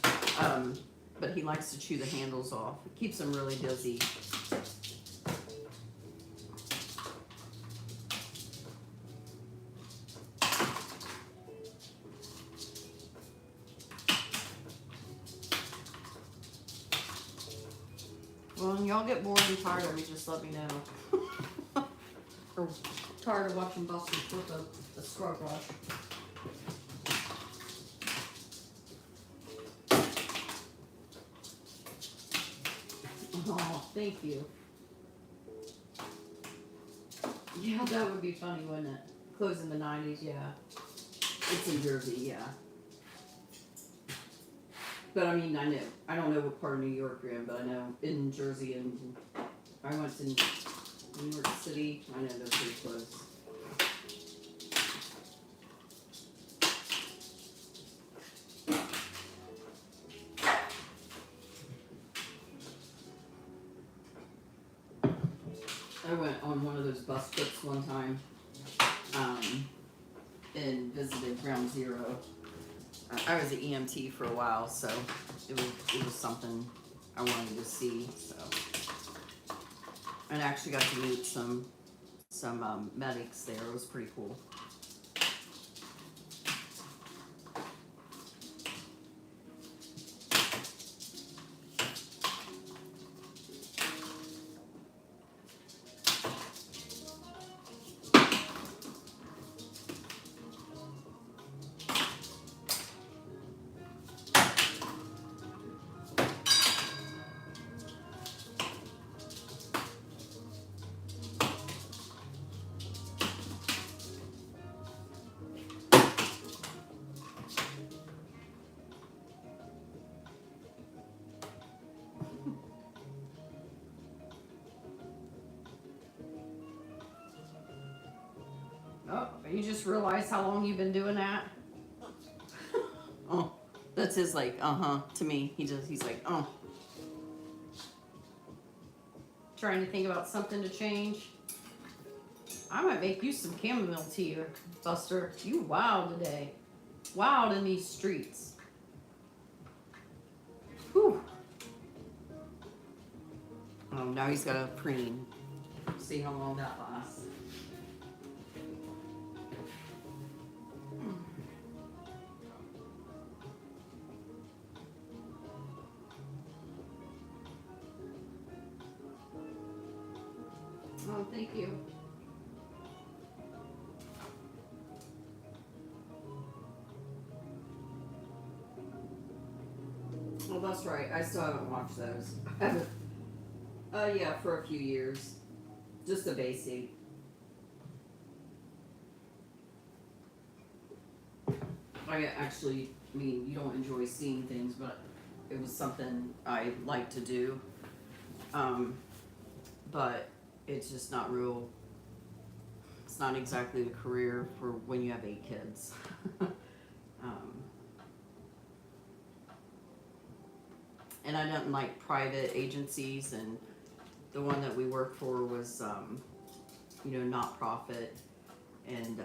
But he likes to chew the handles off. It keeps him really busy. Well, when y'all get bored and tired of me, just let me know. Or tired of watching Buster flip a scrub brush. Oh, thank you. Yeah, that would be funny, wouldn't it? Closed in the 90s, yeah. It's in Jersey, yeah. But I mean, I don't know what part of New York you're in, but I know in Jersey, and I went to New York City. I know they're pretty close. I went on one of those bus trips one time. and visited Ground Zero. I was an EMT for a while, so it was something I wanted to see. So, and I actually got to meet some medics there. It was pretty cool. Oh, you just realized how long you've been doing that? Oh, that's his like, to me. He's like, oh. Trying to think about something to change. I might make you some chamomile tea, Buster. You wild today. Wild in these streets. Whew. Oh, now he's got a preen. See how long that lasts. Oh, thank you. Well, that's right. I still haven't watched those. I haven't. Yeah, for a few years. Just a basic. I mean, you don't enjoy seeing things, but it was something I like to do. But it's just not real. It's not exactly a career for when you have 8 kids. And I didn't like private agencies, and the one that we worked for was, not profit, and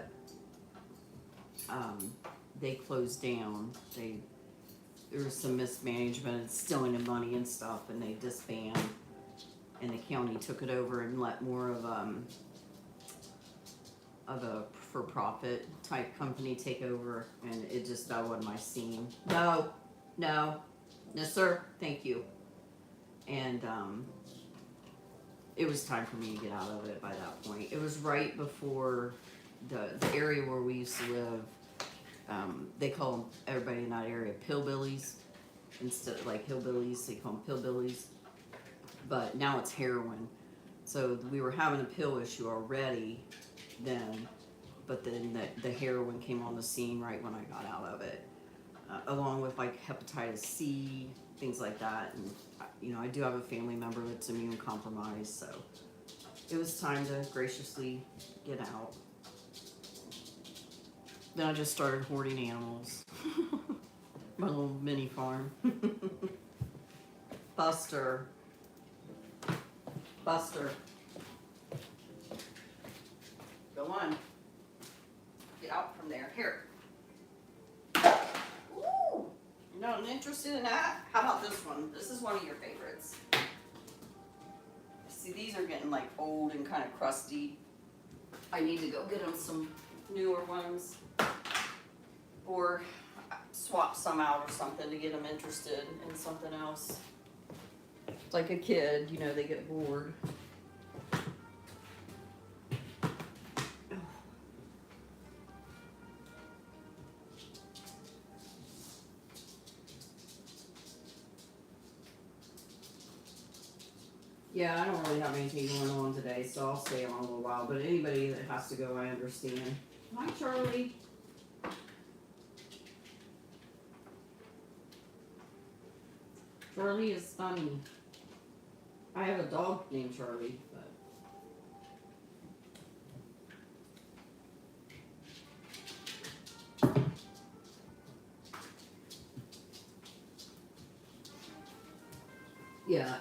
they closed down. There was some mismanagement and stealing of money and stuff, and they disbanded. And the county took it over and let more of a for-profit type company take over, and that wasn't my scene. No, sir, thank you. And it was time for me to get out of it by that point. It was right before the area where we used to live. They call everybody in that area pillbillies instead of like hillbillies. They call them pillbillies. But now it's heroin. So we were having a pill issue already then, but then the heroin came on the scene right when I got out of it, along with like hepatitis C, things like that. And I do have a family member that's immune compromised, so it was time to graciously get out. Then I just started hoarding animals. My little mini farm. Buster. Go on. Get out from there. Here. Ooh. You're not interested in that? How about this one? This is one of your favorites. See, these are getting like old and kind of crusty. I need to go get them some newer ones. Or swap some out or something to get them interested in something else. It's like a kid, they get bored. Yeah, I don't really have anything going on today, so I'll stay on a little while. But anybody that has to go, I understand. Hi, Charlie. Charlie is funny. I have a dog named Charlie, but yeah,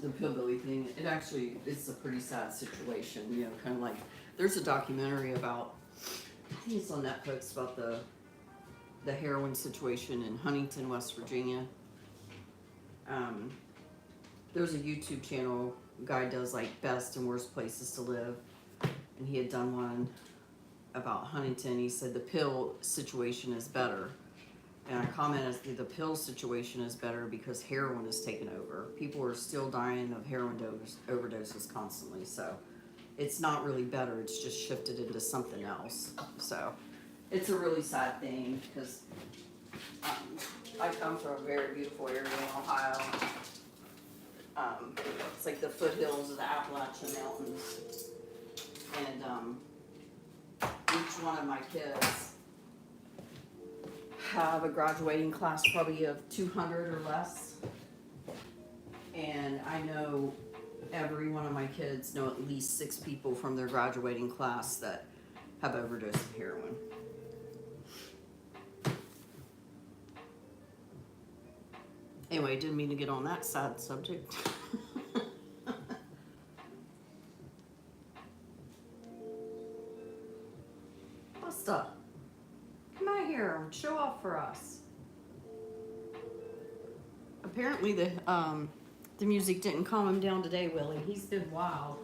the pillbilly thing, it's a pretty sad situation, kind of like, there's a documentary about I think it's on Netflix about the heroin situation in Huntington, West Virginia. There's a YouTube channel, guy does like best and worst places to live, and he had done one about Huntington. He said the pill situation is better, and I commented the pill situation is better because heroin is taken over. People are still dying of heroin overdoses constantly, so it's not really better, it's just shifted into something else. So it's a really sad thing because I come from a very beautiful area in Ohio. It's like the foothills of the Appalachian Mountains. And each one of my kids have a graduating class probably of 200 or less. And I know every one of my kids know at least 6 people from their graduating class that have overdosed of heroin. Anyway, didn't mean to get on that sad subject. Busta, come out here and show off for us. Apparently the music didn't calm him down today, Willie. He's been wild.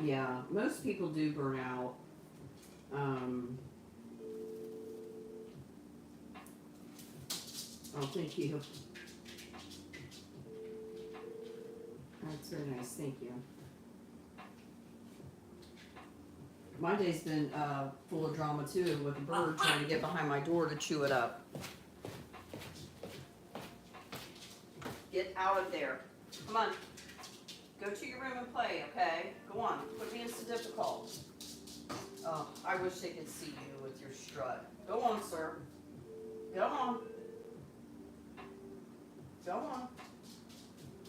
Yeah, most people do burn out. Oh, thank you. That's very nice, thank you. My day's been full of drama too, with a bird trying to get behind my door to chew it up. Get out of there. Come on. Go to your room and play, okay? Go on. Quit being so difficult. Oh, I wish they could see you with your strut. Go on, sir. Go on. Go on.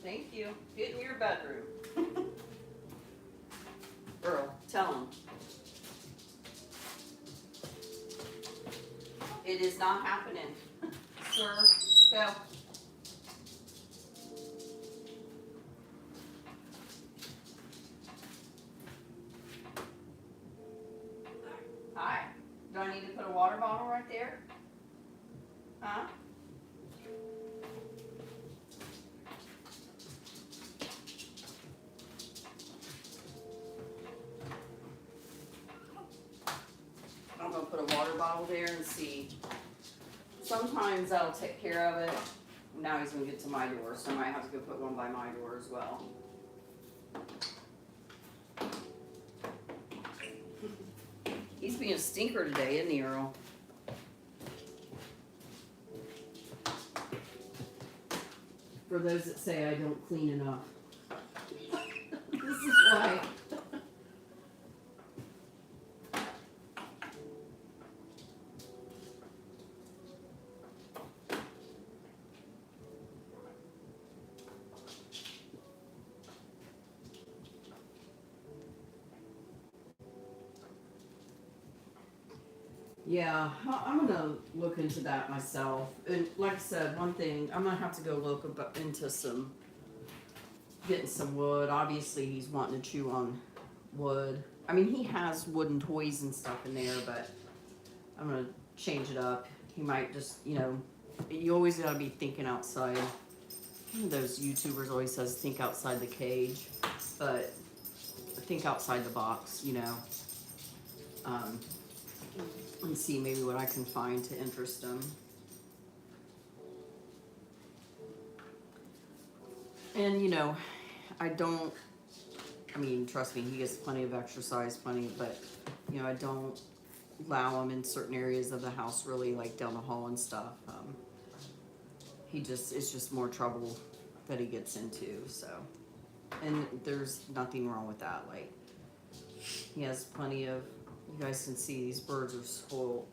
Thank you. Get in your bedroom. Earl, tell him. It is not happening. Sir, go. Hi. Do I need to put a water bottle right there? Huh? I'm gonna put a water bottle there and see. Sometimes that'll take care of it. Now he's gonna get to my door, so I might have to go put one by my door as well. He's being a stinker today, isn't he, Earl? For those that say I don't clean enough. This is why. Yeah, I'm gonna look into that myself. And like I said, one thing, I'm gonna have to go look into getting some wood. Obviously, he's wanting to chew on wood. I mean, he has wooden toys and stuff in there, but I'm gonna change it up. He might just, you always gotta be thinking outside. One of those YouTubers always says, think outside the cage, but think outside the box, and see maybe what I can find to interest him. And trust me, he gets plenty of exercise, but I don't allow him in certain areas of the house, really, like down the hall and stuff. It's just more trouble that he gets into, so. And there's nothing wrong with that. Like, he has plenty of, you guys can see these birds are spoiled,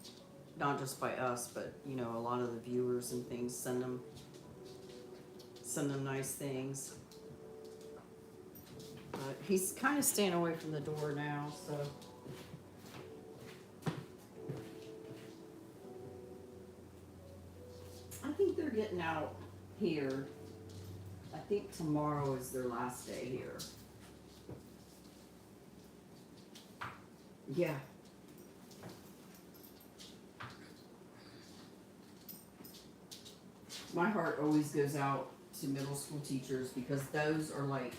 not just by us, but a lot of the viewers and things send them nice things. But he's kind of staying away from the door now, so. I think they're getting out here. I think tomorrow is their last day here. Yeah. My heart always goes out to middle school teachers because those are like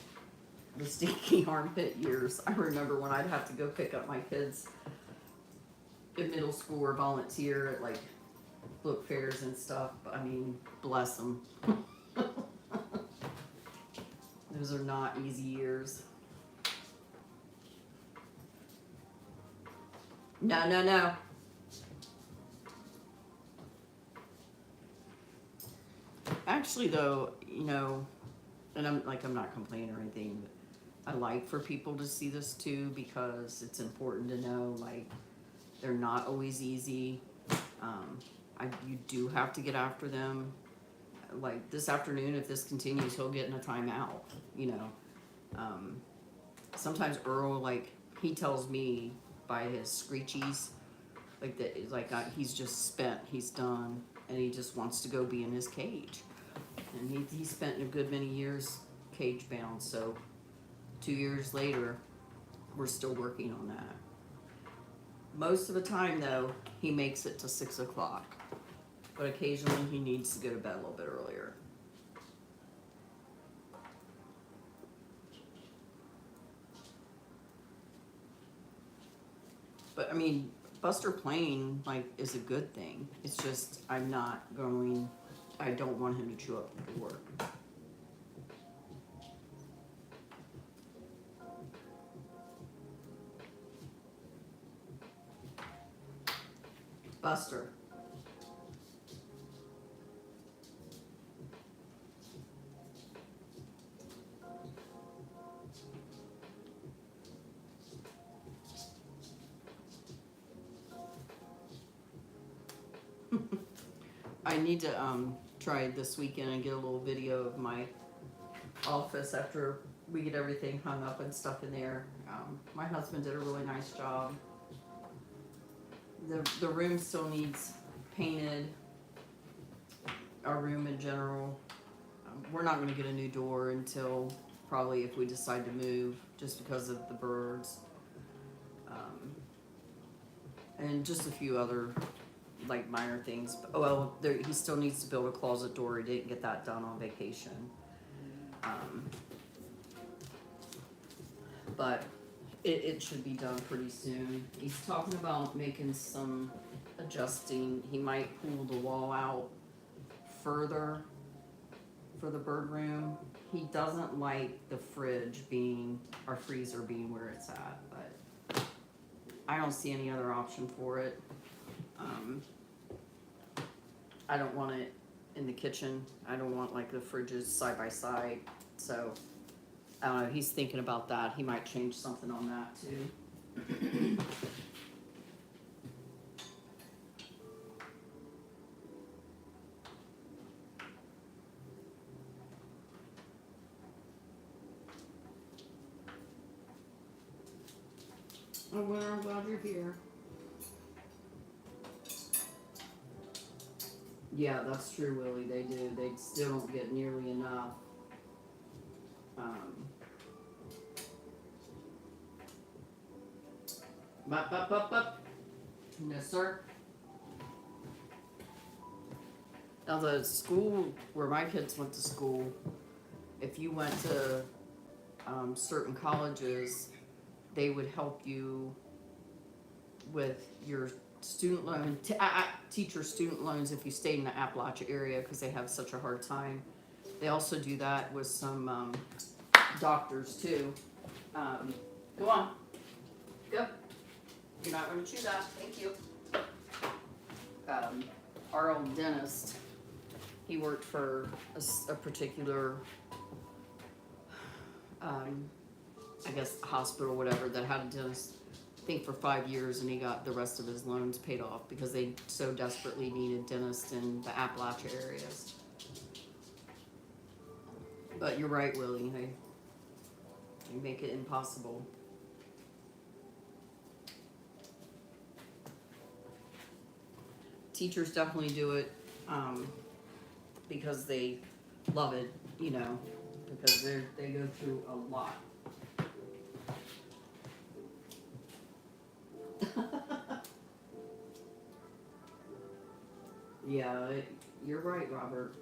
the stinky armpit years. I remember when I'd have to go pick up my kids in middle school or volunteer at like book fairs and stuff. I mean, bless them. Those are not easy years. No, no, no. Actually, though, you know, and I'm not complaining or anything, but I like for people to see this too because it's important to know, like, they're not always easy. You do have to get after them. Like this afternoon, if this continues, he'll get in a timeout, you know. Sometimes Earl, like, he tells me by his screechies, like that, like he's just spent, he's done, and he just wants to go be in his cage. And he spent a good many years cage bound, so 2 years later, we're still working on that. Most of the time, though, he makes it to 6 o'clock, but occasionally he needs to go to bed a little bit earlier. But I mean, Buster playing like is a good thing. It's just I don't want him to chew up the work. Buster. I need to try this weekend and get a little video of my office after we get everything hung up and stuff in there. My husband did a really nice job. The room still needs painted. Our room in general. We're not going to get a new door until probably if we decide to move, just because of the birds. And just a few other like minor things. Well, he still needs to build a closet door. He didn't get that done on vacation. But it should be done pretty soon. He's talking about making some adjusting. He might pull the wall out further for the bird room. He doesn't like the fridge being, or freezer being where it's at, but I don't see any other option for it. I don't want it in the kitchen. I don't want like the fridges side by side. So I don't know, he's thinking about that. He might change something on that too. Oh, well, I'm glad you're here. Yeah, that's true, Willie. They do. They still don't get nearly enough. Up. No, sir. Now, the school where my kids went to school, if you went to certain colleges, they would help you with your student loan, teacher student loans if you stayed in the Appalachia area because they have such a hard time. They also do that with some doctors too. Go on. Go. You're not going to chew that. Thank you. Our old dentist, he worked for a particular, I guess, hospital or whatever that had a dentist, I think, for 5 years, and he got the rest of his loans paid off because they so desperately needed dentists in the Appalachia areas. But you're right, Willie. They make it impossible. Teachers definitely do it because they love it, you know. because they go through a lot. Yeah, you're right, Robert.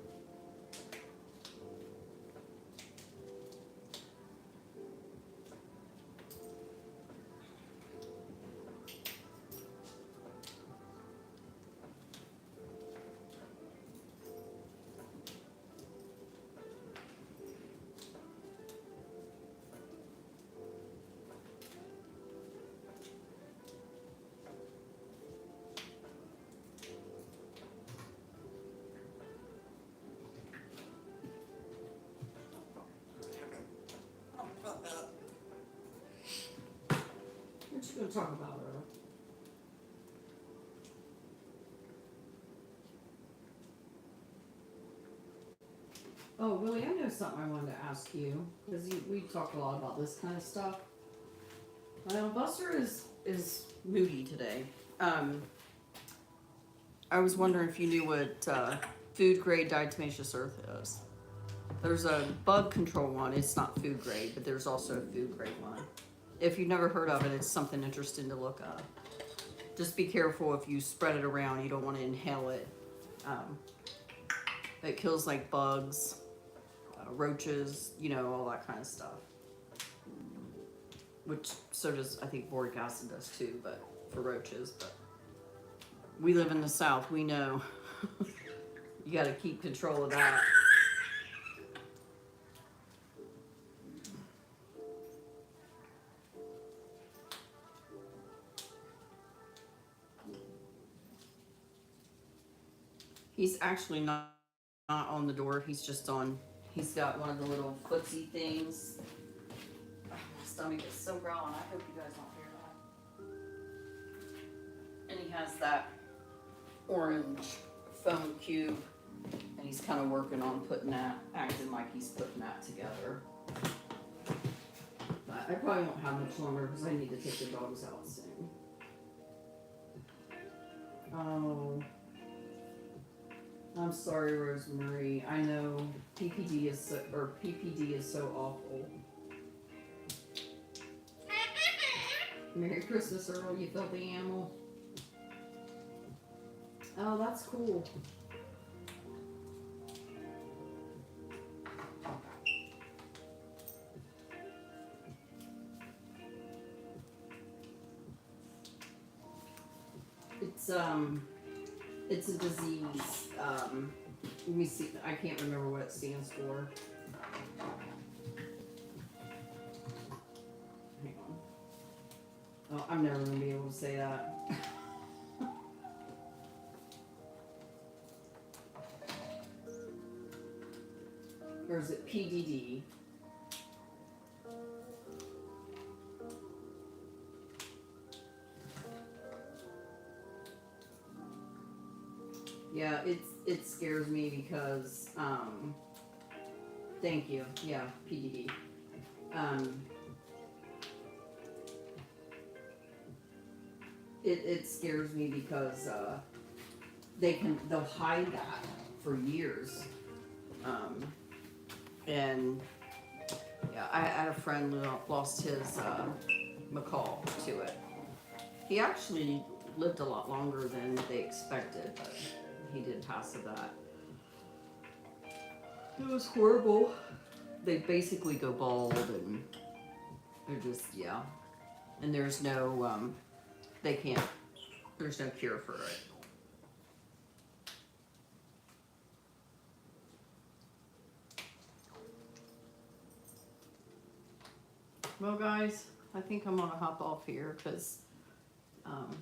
What you gonna talk about, Earl? Oh, Willie, I know something I wanted to ask you, because we talk a lot about this kind of stuff. Well, Buster is moody today. I was wondering if you knew what food grade diatomaceous earth is. There's a bug control one. It's not food grade, but there's also a food grade one. If you've never heard of it, it's something interesting to look up. Just be careful if you spread it around. You don't want to inhale it. It kills like bugs, roaches, you know, all that kind of stuff. Which so does, I think boric acid does too, but for roaches. But we live in the South. We know you got to keep control of that. He's actually not on the door. He's just on. He's got one of the little footsie things. Oh, my stomach is so growling. I hope you guys don't hear that. And he has that orange foam cube, and he's kind of working on putting that, acting like he's putting that together. But I probably won't have much longer because I need to take the dogs out soon. Oh. I'm sorry, Rosemary. I know PPD is so awful. Merry Christmas, Earl, you filthy animal. Oh, that's cool. It's a disease. Let me see. I can't remember what it stands for. Hang on. Oh, I'm never gonna be able to say that. Or is it PDD? Yeah, it scares me because thank you. Yeah, PDD. It scares me because they'll hide that for years. And yeah, I had a friend who lost his macaw to it. He actually lived a lot longer than they expected, but he did pass of that. It was horrible. They basically go bald, and they're just, yeah. And there's no, there's no cure for it. Well, guys, I think I'm gonna hop off here because I've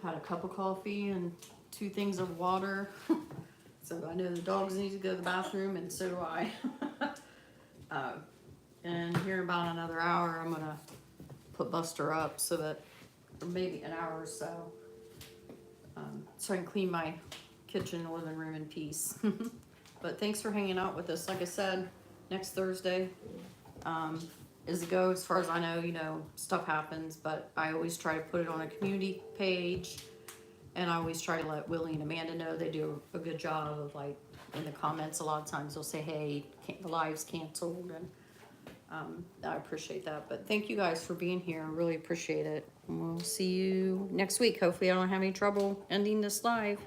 had a cup of coffee and 2 things of water. So I know the dogs need to go to the bathroom, and so do I. And here in about another hour, I'm gonna put Buster up so that, or maybe an hour or so, so I can clean my kitchen and living room in peace. But thanks for hanging out with us. Like I said, next Thursday is a go. As far as I know, you know, stuff happens, but I always try to put it on a community page And I always try to let Willie and Amanda know. They do a good job of, like, in the comments, a lot of times they'll say, hey, the live's canceled, and I appreciate that. But thank you guys for being here. I really appreciate it. And we'll see you next week. Hopefully I don't have any trouble ending this live.